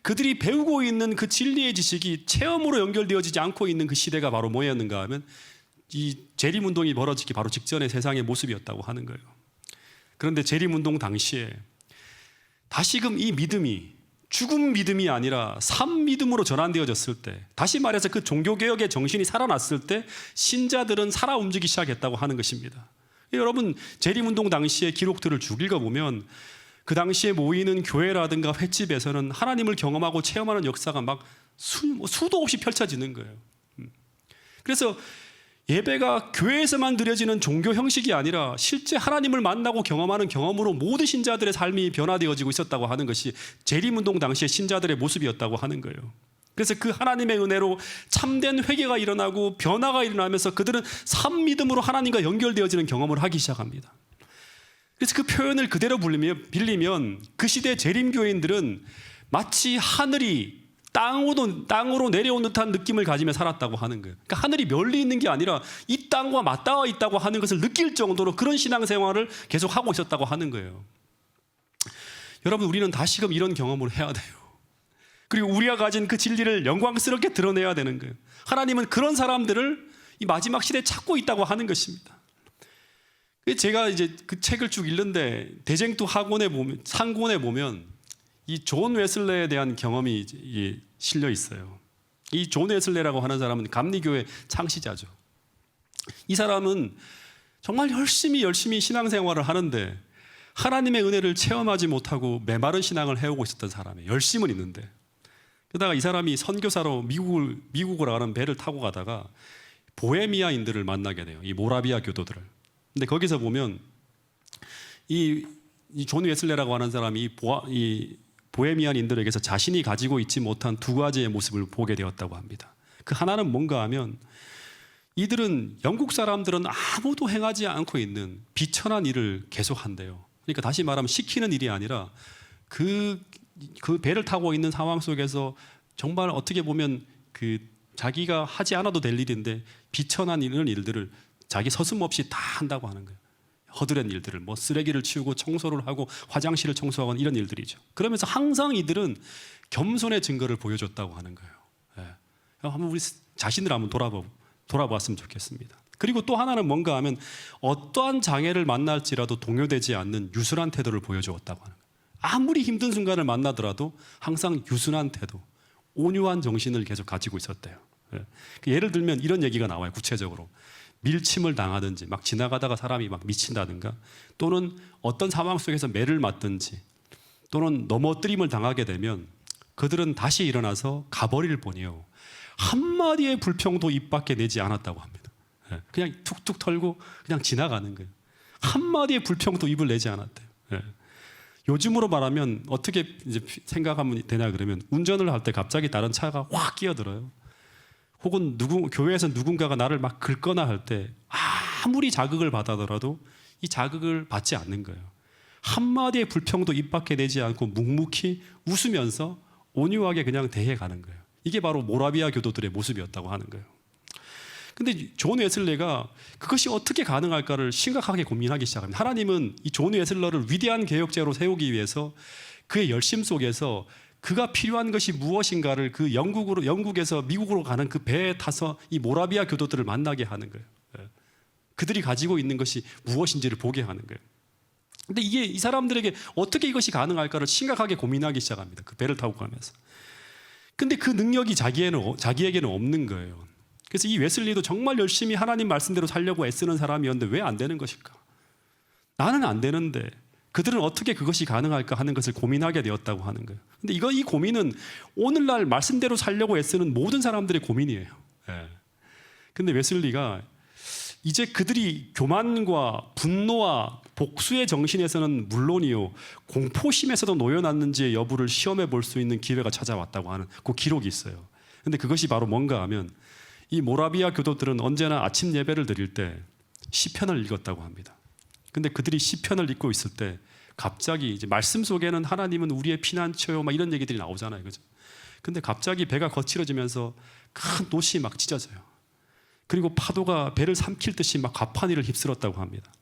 S1: 그들이 배우고 있는 그 진리의 지식이 체험으로 연결되어지지 않고 있는 그 시대가 바로 뭐였는가 하면 이 재림운동이 벌어지기 바로 직전의 세상의 모습이었다고 하는 거예요. 그런데 재림운동 당시에 다시금 이 믿음이 죽은 믿음이 아니라 산 믿음으로 전환되어졌을 때, 다시 말해서 그 종교개혁의 정신이 살아났을 때 신자들은 살아 움직이기 시작했다고 하는 것입니다. 여러분, 재림운동 당시의 기록들을 쭉 읽어보면 그 당시에 모이는 교회라든가 횟집에서는 하나님을 경험하고 체험하는 역사가 막 수도 없이 펼쳐지는 거예요. 그래서 예배가 교회에서만 드려지는 종교 형식이 아니라 실제 하나님을 만나고 경험하는 경험으로 모든 신자들의 삶이 변화되어지고 있었다고 하는 것이 재림운동 당시의 신자들의 모습이었다고 하는 거예요. 그래서 그 하나님의 은혜로 참된 회개가 일어나고 변화가 일어나면서 그들은 산 믿음으로 하나님과 연결되어지는 경험을 하기 시작합니다. 그래서 그 표현을 그대로 빌리면 그 시대 재림교인들은 마치 하늘이 땅으로 내려온 듯한 느낌을 가지며 살았다고 하는 거예요. 그러니까 하늘이 멀리 있는 게 아니라 이 땅과 맞닿아 있다고 하는 것을 느낄 정도로 그런 신앙생활을 계속 하고 있었다고 하는 거예요. 여러분, 우리는 다시금 이런 경험을 해야 돼요. 그리고 우리가 가진 그 진리를 영광스럽게 드러내야 되는 거예요. 하나님은 그런 사람들을 이 마지막 시대에 찾고 있다고 하는 것입니다. 제가 이제 그 책을 쭉 읽는데 대쟁투 상권에 보면 이 존 웨슬레에 대한 경험이 실려 있어요. 이 존 웨슬레라고 하는 사람은 감리교의 창시자죠. 이 사람은 정말 열심히 신앙생활을 하는데 하나님의 은혜를 체험하지 못하고 메마른 신앙을 해오고 있었던 사람이에요. 열심은 있는데. 그러다가 이 사람이 선교사로 미국으로 가는 배를 타고 가다가 보헤미아인들을 만나게 돼요. 이 모라비아 교도들을. 근데 거기서 보면 이 존 웨슬레라고 하는 사람이 이 보헤미안인들에게서 자신이 가지고 있지 못한 두 가지의 모습을 보게 되었다고 합니다. 그 하나는 뭔가 하면 이들은 영국 사람들은 아무도 행하지 않고 있는 비천한 일을 계속한대요. 그러니까 다시 말하면 시키는 일이 아니라 그 배를 타고 있는 상황 속에서 정말 어떻게 보면 그 자기가 하지 않아도 될 일인데 비천한 이런 일들을 자기 서슴없이 다 한다고 하는 거예요. 허드렛 일들을 뭐 쓰레기를 치우고 청소를 하고 화장실을 청소하고 이런 일들이죠. 그러면서 항상 이들은 겸손의 증거를 보여줬다고 하는 거예요. 예. 한번 우리 자신을 한번 돌아봤으면 좋겠습니다. 그리고 또 하나는 뭔가 하면 어떠한 장애를 만날지라도 동요되지 않는 유순한 태도를 보여주었다고 하는 거예요. 아무리 힘든 순간을 만나더라도 항상 유순한 태도, 온유한 정신을 계속 가지고 있었대요. 예. 예를 들면 이런 얘기가 나와요. 구체적으로 밀침을 당하든지 막 지나가다가 사람이 막 미친다든가 또는 어떤 상황 속에서 매를 맞든지 또는 넘어뜨림을 당하게 되면 그들은 다시 일어나서 가버릴 뿐이요 한마디의 불평도 입 밖에 내지 않았다고 합니다. 예. 그냥 툭툭 털고 그냥 지나가는 거예요. 한마디의 불평도 입을 내지 않았대요. 예. 요즘으로 말하면 어떻게 이제 생각하면 되냐 그러면 운전을 할 때 갑자기 다른 차가 확 끼어들어요. 혹은 교회에서 누군가가 나를 막 긁거나 할 때 아무리 자극을 받아더라도 이 자극을 받지 않는 거예요. 한마디의 불평도 입 밖에 내지 않고 묵묵히 웃으면서 온유하게 그냥 대해가는 거예요. 이게 바로 모라비아 교도들의 모습이었다고 하는 거예요. 근데 존 웨슬레가 그것이 어떻게 가능할까를 심각하게 고민하기 시작합니다. 하나님은 이 존 웨슬러를 위대한 개혁자로 세우기 위해서 그의 열심 속에서 그가 필요한 것이 무엇인가를 그 영국에서 미국으로 가는 그 배에 타서 이 모라비아 교도들을 만나게 하는 거예요. 그들이 가지고 있는 것이 무엇인지를 보게 하는 거예요. 근데 이게 이 사람들에게 어떻게 이것이 가능할까를 심각하게 고민하기 시작합니다. 그 배를 타고 가면서. 근데 그 능력이 자기에게는 없는 거예요. 그래서 이 웨슬리도 정말 열심히 하나님 말씀대로 살려고 애쓰는 사람이었는데 왜 안 되는 것일까? 나는 안 되는데 그들은 어떻게 그것이 가능할까 하는 것을 고민하게 되었다고 하는 거예요. 근데 이 고민은 오늘날 말씀대로 살려고 애쓰는 모든 사람들의 고민이에요. 예. 근데 웨슬리가 이제 그들이 교만과 분노와 복수의 정신에서는 물론이요 공포심에서도 놓여놨는지의 여부를 시험해 볼 수 있는 기회가 찾아왔다고 하는 그 기록이 있어요. 근데 그것이 바로 뭔가 하면 이 모라비아 교도들은 언제나 아침 예배를 드릴 때 시편을 읽었다고 합니다. 근데 그들이 시편을 읽고 있을 때 갑자기 이제 말씀 속에는 하나님은 우리의 피난처요 막 이런 얘기들이 나오잖아요. 그죠? 근데 갑자기 배가 거칠어지면서 큰 노시 막 찢어져요. 그리고 파도가 배를 삼킬 듯이 막 가판위를 휩쓸었다고 합니다.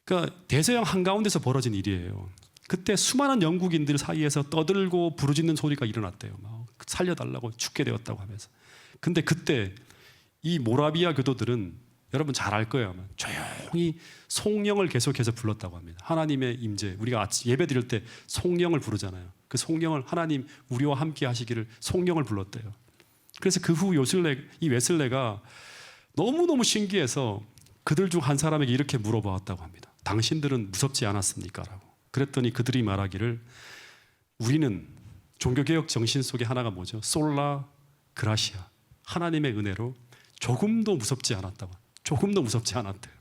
S1: 그러니까 대서양 한가운데서 벌어진 일이에요. 그때 수많은 영국인들 사이에서 떠들고 부르짖는 소리가 일어났대요. 막 살려달라고 죽게 되었다고 하면서. 근데 그때 이 모라비아 교도들은 여러분 잘 알 거예요. 아마. 조용히 송영을 계속해서 불렀다고 합니다. 하나님의 임재. 우리가 예배 드릴 때 송영을 부르잖아요. 그 송영을 하나님 우리와 함께 하시기를 송영을 불렀대요. 그래서 그 후 이 웨슬레가 너무너무 신기해서 그들 중 한 사람에게 이렇게 물어보았다고 합니다. 당신들은 무섭지 않았습니까? 라고. 그랬더니 그들이 말하기를 우리는 종교개혁 정신 속에 하나가 뭐죠? 솔라 그라시아. 하나님의 은혜로 조금도 무섭지 않았다고. 조금도 무섭지 않았대요.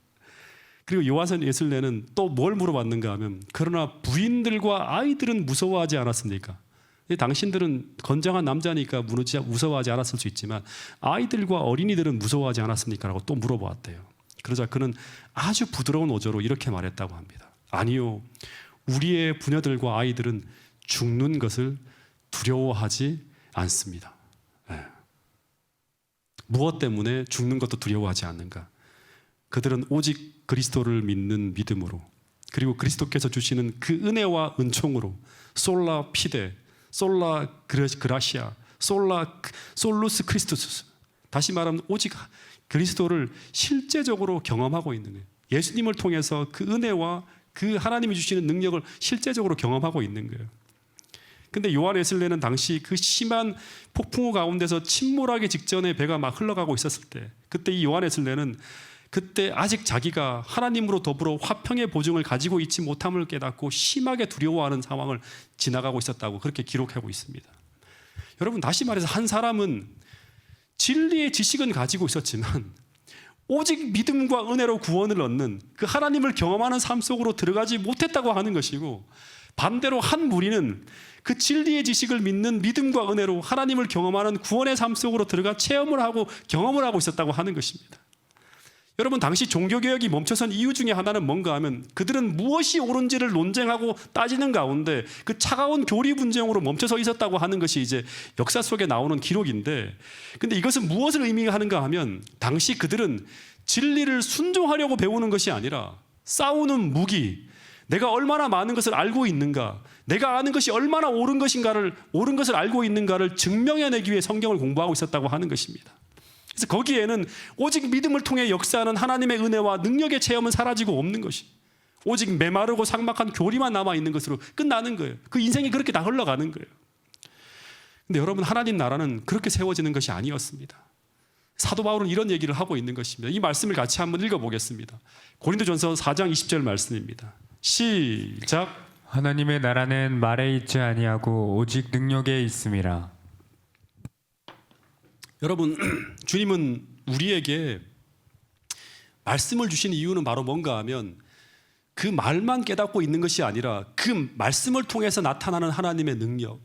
S1: 그리고 요한선 웨슬레는 또 뭘 물어봤는가 하면 그러나 부인들과 아이들은 무서워하지 않았습니까? 당신들은 건장한 남자니까 무서워하지 않았을 수 있지만 아이들과 어린이들은 무서워하지 않았습니까? 라고 또 물어보았대요. 그러자 그는 아주 부드러운 어조로 이렇게 말했다고 합니다. 아니요, 우리의 부녀들과 아이들은 죽는 것을 두려워하지 않습니다. 네. 무엇 때문에 죽는 것도 두려워하지 않는가? 그들은 오직 그리스도를 믿는 믿음으로 그리고 그리스도께서 주시는 그 은혜와 은총으로 솔라 피데, 솔라 그라시아, 솔루스 크리스토스, 다시 말하면 오직 그리스도를 실제적으로 경험하고 있는 거예요. 예수님을 통해서 그 은혜와 그 하나님이 주시는 능력을 실제적으로 경험하고 있는 거예요. 근데 요한 웨슬레는 당시 그 심한 폭풍우 가운데서 침몰하기 직전에 배가 막 흘러가고 있었을 때 그때 이 요한 웨슬레는 그때 아직 자기가 하나님으로 더불어 화평의 보증을 가지고 있지 못함을 깨닫고 심하게 두려워하는 상황을 지나가고 있었다고 그렇게 기록하고 있습니다. 여러분 다시 말해서 한 사람은 진리의 지식은 가지고 있었지만 오직 믿음과 은혜로 구원을 얻는 그 하나님을 경험하는 삶 속으로 들어가지 못했다고 하는 것이고 반대로 한 무리는 그 진리의 지식을 믿는 믿음과 은혜로 하나님을 경험하는 구원의 삶 속으로 들어가 체험을 하고 경험을 하고 있었다고 하는 것입니다. 여러분, 당시 종교개혁이 멈춰선 이유 중에 하나는 뭔가 하면 그들은 무엇이 옳은지를 논쟁하고 따지는 가운데 그 차가운 교리 분쟁으로 멈춰서 있었다고 하는 것이 이제 역사 속에 나오는 기록인데, 근데 이것은 무엇을 의미하는가 하면 당시 그들은 진리를 순종하려고 배우는 것이 아니라 싸우는 무기, 내가 얼마나 많은 것을 알고 있는가, 내가 아는 것이 얼마나 옳은 것을 알고 있는가를 증명해내기 위해 성경을 공부하고 있었다고 하는 것입니다. 그래서 거기에는 오직 믿음을 통해 역사하는 하나님의 은혜와 능력의 체험은 사라지고 없는 것이, 오직 메마르고 삭막한 교리만 남아있는 것으로 끝나는 거예요. 그 인생이 그렇게 다 흘러가는 거예요. 근데 여러분, 하나님 나라는 그렇게 세워지는 것이 아니었습니다. 사도 바울은 이런 얘기를 하고 있는 것입니다. 이 말씀을 같이 한번 읽어보겠습니다. 고린도전서 4장 20절 말씀입니다. 시작.
S2: 하나님의 나라는 말에 있지 아니하고 오직 능력에 있음이라.
S1: 여러분, 주님은 우리에게 말씀을 주신 이유는 바로 뭔가 하면 그 말만 깨닫고 있는 것이 아니라 그 말씀을 통해서 나타나는 하나님의 능력,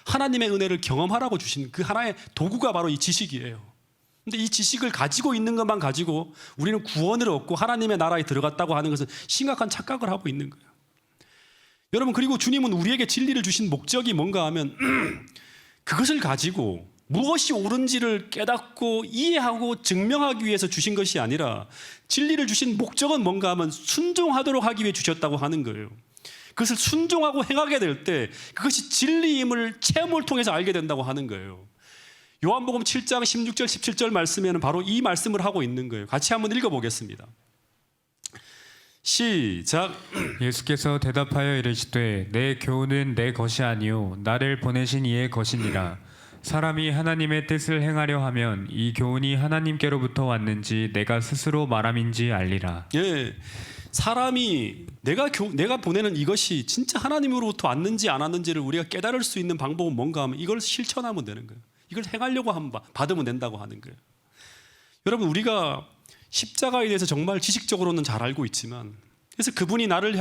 S1: 하나님의 은혜를 경험하라고 주신 그 하나의 도구가 바로 이 지식이에요. 근데 이 지식을 가지고 있는 것만 가지고 우리는 구원을 얻고 하나님의 나라에 들어갔다고 하는 것은 심각한 착각을 하고 있는 거예요. 여러분, 그리고 주님은 우리에게 진리를 주신 목적이 뭔가 하면 그것을 가지고 무엇이 옳은지를 깨닫고 이해하고 증명하기 위해서 주신 것이 아니라 진리를 주신 목적은 뭔가 하면 순종하도록 하기 위해 주셨다고 하는 거예요. 그것을 순종하고 행하게 될 때 그것이 진리임을 체험을 통해서 알게 된다고 하는 거예요. 요한복음 7장 16절 17절 말씀에는 바로 이 말씀을 하고 있는 거예요. 같이 한번 읽어보겠습니다. 시작.
S2: 예수께서 대답하여 이르시되 내 교훈은 내 것이 아니요 나를 보내신 이의 것이니라. 사람이 하나님의 뜻을 행하려 하면 이 교훈이 하나님께로부터 왔는지 내가 스스로 말함인지 알리라.
S1: 예, 사람이 내가 보내는 이것이 진짜 하나님으로부터 왔는지 안 왔는지를 우리가 깨달을 수 있는 방법은 뭔가 하면 이걸 실천하면 되는 거예요. 이걸 행하려고 하면 받으면 된다고 하는 거예요. 여러분, 우리가 십자가에 대해서 정말 지식적으로는 잘 알고 있지만, 그래서 그분이 나를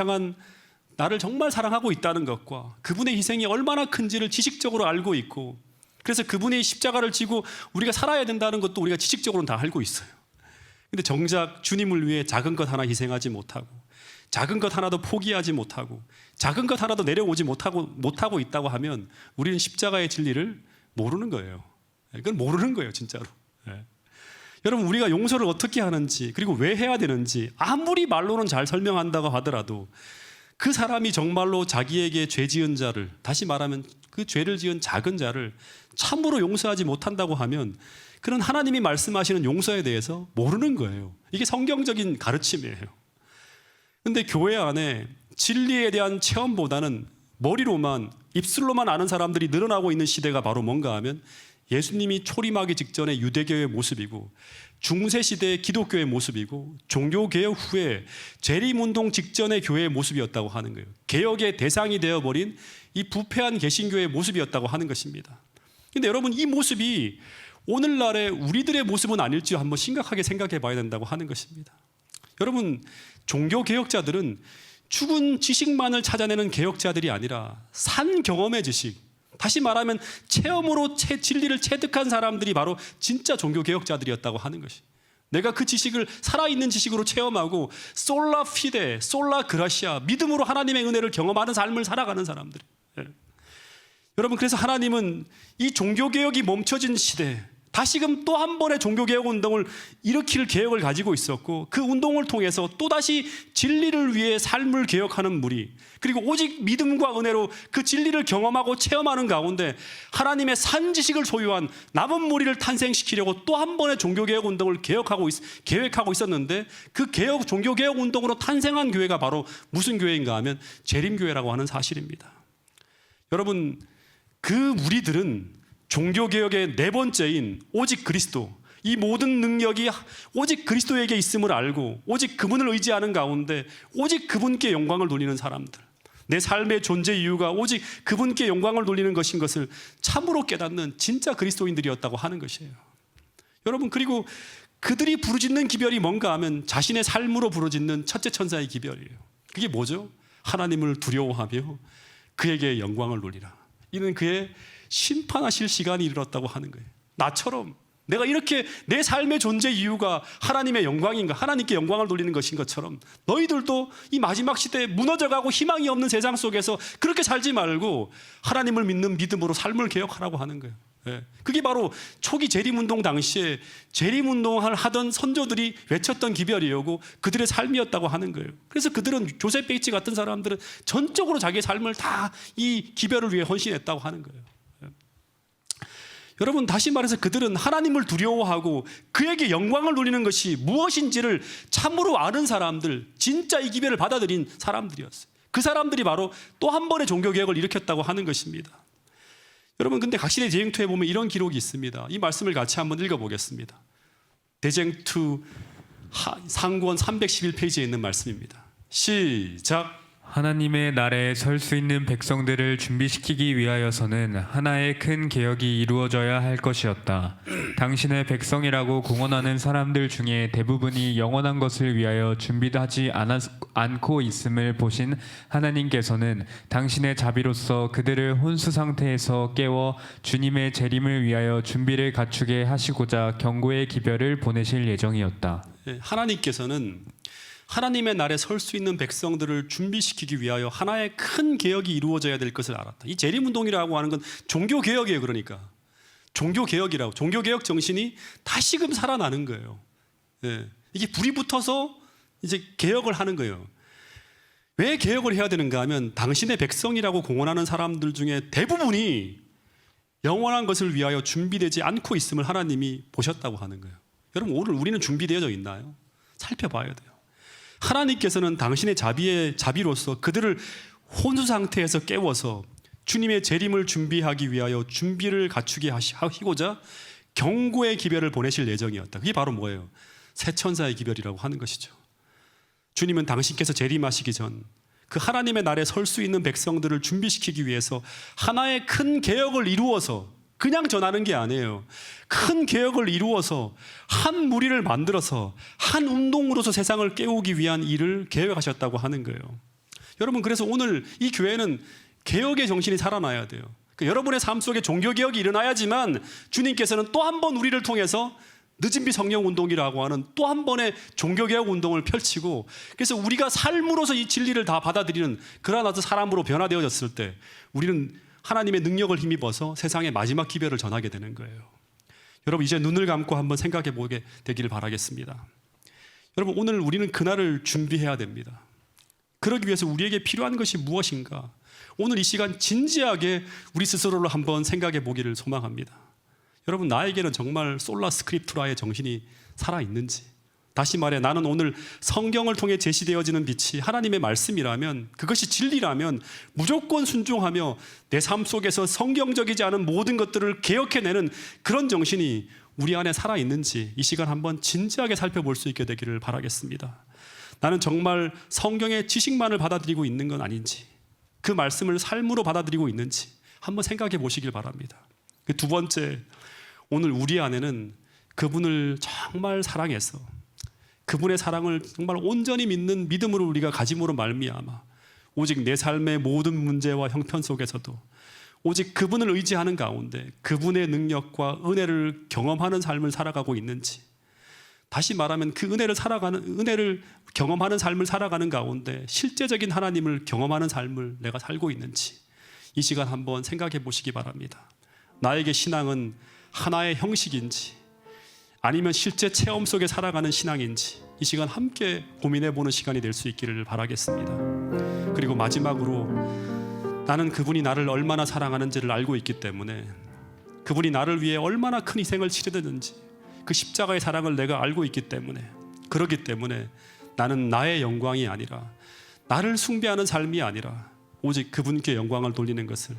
S1: 정말 사랑하고 있다는 것과 그분의 희생이 얼마나 큰지를 지식적으로 알고 있고, 그래서 그분의 십자가를 지고 우리가 살아야 된다는 것도 우리가 지식적으로는 다 알고 있어요. 근데 정작 주님을 위해 작은 것 하나 희생하지 못하고, 작은 것 하나도 포기하지 못하고, 작은 것 하나도 내려오지 못하고 있다고 하면 우리는 십자가의 진리를 모르는 거예요. 이건 모르는 거예요, 진짜로. 네. 여러분, 우리가 용서를 어떻게 하는지, 그리고 왜 해야 되는지 아무리 말로는 잘 설명한다고 하더라도 그 사람이 정말로 자기에게 죄 지은 자를, 다시 말하면 그 죄를 지은 작은 자를 참으로 용서하지 못한다고 하면 그런 하나님이 말씀하시는 용서에 대해서 모르는 거예요. 이게 성경적인 가르침이에요. 근데 교회 안에 진리에 대한 체험보다는 머리로만, 입술로만 아는 사람들이 늘어나고 있는 시대가 바로 뭔가 하면 예수님이 초림하기 직전의 유대교의 모습이고, 중세시대의 기독교의 모습이고, 종교개혁 후에 재림운동 직전의 교회의 모습이었다고 하는 거예요. 개혁의 대상이 되어버린 이 부패한 개신교의 모습이었다고 하는 것입니다. 근데 여러분, 이 모습이 오늘날의 우리들의 모습은 아닐지 한번 심각하게 생각해 봐야 된다고 하는 것입니다. 여러분, 종교개혁자들은 죽은 지식만을 찾아내는 개혁자들이 아니라 산 경험의 지식, 다시 말하면 체험으로 진리를 체득한 사람들이 바로 진짜 종교개혁자들이었다고 하는 것이, 내가 그 지식을 살아있는 지식으로 체험하고 솔라 피데, 솔라 그라시아, 믿음으로 하나님의 은혜를 경험하는 삶을 살아가는 사람들. 예. 여러분, 그래서 하나님은 이 종교개혁이 멈춰진 시대에 다시금 또 한 번의 종교개혁 운동을 일으킬 계획을 가지고 있었고, 그 운동을 통해서 또다시 진리를 위해 삶을 개혁하는 무리, 그리고 오직 믿음과 은혜로 그 진리를 경험하고 체험하는 가운데 하나님의 산 지식을 소유한 남은 무리를 탄생시키려고 또 한 번의 종교개혁 운동을 계획하고 있었는데, 그 종교개혁 운동으로 탄생한 교회가 바로 무슨 교회인가 하면 재림교회라고 하는 사실입니다. 여러분, 그 무리들은 종교개혁의 네 번째인 오직 그리스도, 이 모든 능력이 오직 그리스도에게 있음을 알고 오직 그분을 의지하는 가운데 오직 그분께 영광을 돌리는 사람들, 내 삶의 존재 이유가 오직 그분께 영광을 돌리는 것인 것을 참으로 깨닫는 진짜 그리스도인들이었다고 하는 것이에요. 여러분, 그리고 그들이 부르짖는 기별이 뭔가 하면 자신의 삶으로 부르짖는 첫째 천사의 기별이에요. 그게 뭐죠? 하나님을 두려워하며 그에게 영광을 돌리라. 이는 그의 심판하실 시간이 이르렀다고 하는 거예요. 나처럼 내가 이렇게 내 삶의 존재 이유가 하나님의 영광인가, 하나님께 영광을 돌리는 것인 것처럼 너희들도 이 마지막 시대에 무너져가고 희망이 없는 세상 속에서 그렇게 살지 말고 하나님을 믿는 믿음으로 삶을 개혁하라고 하는 거예요. 그게 바로 초기 재림운동 당시에 재림운동을 하던 선조들이 외쳤던 기별이었고 그들의 삶이었다고 하는 거예요. 그래서 그들은 조셉 베이츠 같은 사람들은 전적으로 자기의 삶을 다 이 기별을 위해 헌신했다고 하는 거예요. 여러분, 다시 말해서 그들은 하나님을 두려워하고 그에게 영광을 돌리는 것이 무엇인지를 참으로 아는 사람들, 진짜 이 기별을 받아들인 사람들이었어요. 그 사람들이 바로 또 한 번의 종교개혁을 일으켰다고 하는 것입니다. 여러분, 근데 각시대 대쟁투에 보면 이런 기록이 있습니다. 이 말씀을 같이 한번 읽어보겠습니다. 대쟁투 상권 311페이지에 있는 말씀입니다. 시작.
S2: 하나님의 나라에 설 수 있는 백성들을 준비시키기 위하여서는 하나의 큰 개혁이 이루어져야 할 것이었다. 당신의 백성이라고 공언하는 사람들 중에 대부분이 영원한 것을 위하여 준비하지 않고 있음을 보신 하나님께서는 당신의 자비로서 그들을 혼수 상태에서 깨워 주님의 재림을 위하여 준비를 갖추게 하시고자 경고의 기별을 보내실 예정이었다.
S1: 하나님께서는 하나님의 날에 설 수 있는 백성들을 준비시키기 위하여 하나의 큰 개혁이 이루어져야 될 것을 알았다. 이 재림운동이라고 하는 건 종교개혁이에요. 그러니까 종교개혁이라고, 종교개혁 정신이 다시금 살아나는 거예요. 이게 불이 붙어서 이제 개혁을 하는 거예요. 왜 개혁을 해야 되는가 하면 당신의 백성이라고 공언하는 사람들 중에 대부분이 영원한 것을 위하여 준비되지 않고 있음을 하나님이 보셨다고 하는 거예요. 여러분, 오늘 우리는 준비되어져 있나요? 살펴봐야 돼요. 하나님께서는 당신의 자비로서 그들을 혼수 상태에서 깨워서 주님의 재림을 준비하기 위하여 준비를 갖추게 하시고자 경고의 기별을 보내실 예정이었다. 그게 바로 뭐예요? 새 천사의 기별이라고 하는 것이죠. 주님은 당신께서 재림하시기 전 그 하나님의 날에 설 수 있는 백성들을 준비시키기 위해서 하나의 큰 개혁을 이루어서, 그냥 전하는 게 아니에요. 큰 개혁을 이루어서 한 무리를 만들어서 한 운동으로서 세상을 깨우기 위한 일을 계획하셨다고 하는 거예요. 여러분, 그래서 오늘 이 교회는 개혁의 정신이 살아나야 돼요. 그러니까 여러분의 삶 속에 종교개혁이 일어나야지만 주님께서는 또 한 번 우리를 통해서 늦은비 성령운동이라고 하는 또 한 번의 종교개혁 운동을 펼치고, 그래서 우리가 삶으로서 이 진리를 다 받아들이는 그러한 사람으로 변화되어졌을 때 우리는 하나님의 능력을 힘입어서 세상의 마지막 기별을 전하게 되는 거예요. 여러분, 이제 눈을 감고 한번 생각해 보게 되기를 바라겠습니다. 여러분, 오늘 우리는 그날을 준비해야 됩니다. 그러기 위해서 우리에게 필요한 것이 무엇인가? 오늘 이 시간 진지하게 우리 스스로를 한번 생각해 보기를 소망합니다. 여러분, 나에게는 정말 솔라 스크립투라의 정신이 살아있는지, 다시 말해 나는 오늘 성경을 통해 제시되어지는 빛이 하나님의 말씀이라면, 그것이 진리라면 무조건 순종하며 내 삶 속에서 성경적이지 않은 모든 것들을 개혁해내는 그런 정신이 우리 안에 살아있는지 이 시간 한번 진지하게 살펴볼 수 있게 되기를 바라겠습니다. 나는 정말 성경의 지식만을 받아들이고 있는 건 아닌지, 그 말씀을 삶으로 받아들이고 있는지 한번 생각해 보시길 바랍니다. 그 두 번째, 오늘 우리 안에는 그분을 정말 사랑해서 그분의 사랑을 정말 온전히 믿는 믿음으로 우리가 가짐으로 말미암아 오직 내 삶의 모든 문제와 형편 속에서도 오직 그분을 의지하는 가운데 그분의 능력과 은혜를 경험하는 삶을 살아가고 있는지, 다시 말하면 그 은혜를 경험하는 삶을 살아가는 가운데 실제적인 하나님을 경험하는 삶을 내가 살고 있는지 이 시간 한번 생각해 보시기 바랍니다. 나에게 신앙은 하나의 형식인지 아니면 실제 체험 속에 살아가는 신앙인지 이 시간 함께 고민해 보는 시간이 될 수 있기를 바라겠습니다. 그리고 마지막으로, 나는 그분이 나를 얼마나 사랑하는지를 알고 있기 때문에, 그분이 나를 위해 얼마나 큰 희생을 치르는지 그 십자가의 사랑을 내가 알고 있기 때문에, 그렇기 때문에 나는 나의 영광이 아니라, 나를 숭배하는 삶이 아니라 오직 그분께 영광을 돌리는 것을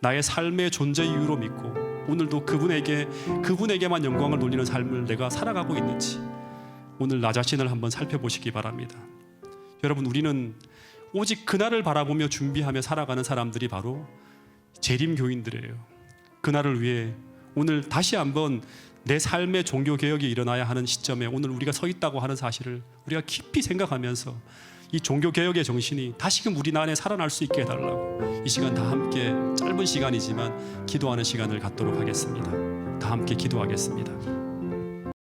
S1: 나의 삶의 존재 이유로 믿고 오늘도 그분에게만 영광을 돌리는 삶을 내가 살아가고 있는지 오늘 나 자신을 한번 살펴보시기 바랍니다. 여러분, 우리는 오직 그날을 바라보며 준비하며 살아가는 사람들이 바로 재림교인들이에요. 그날을 위해 오늘 다시 한번 내 삶의 종교개혁이 일어나야 하는 시점에 오늘 우리가 서 있다고 하는 사실을 우리가 깊이 생각하면서 이 종교개혁의 정신이 다시금 우리 안에 살아날 수 있게 해달라고 이 시간 다 함께 짧은 시간이지만 기도하는 시간을 갖도록 하겠습니다. 다 함께 기도하겠습니다.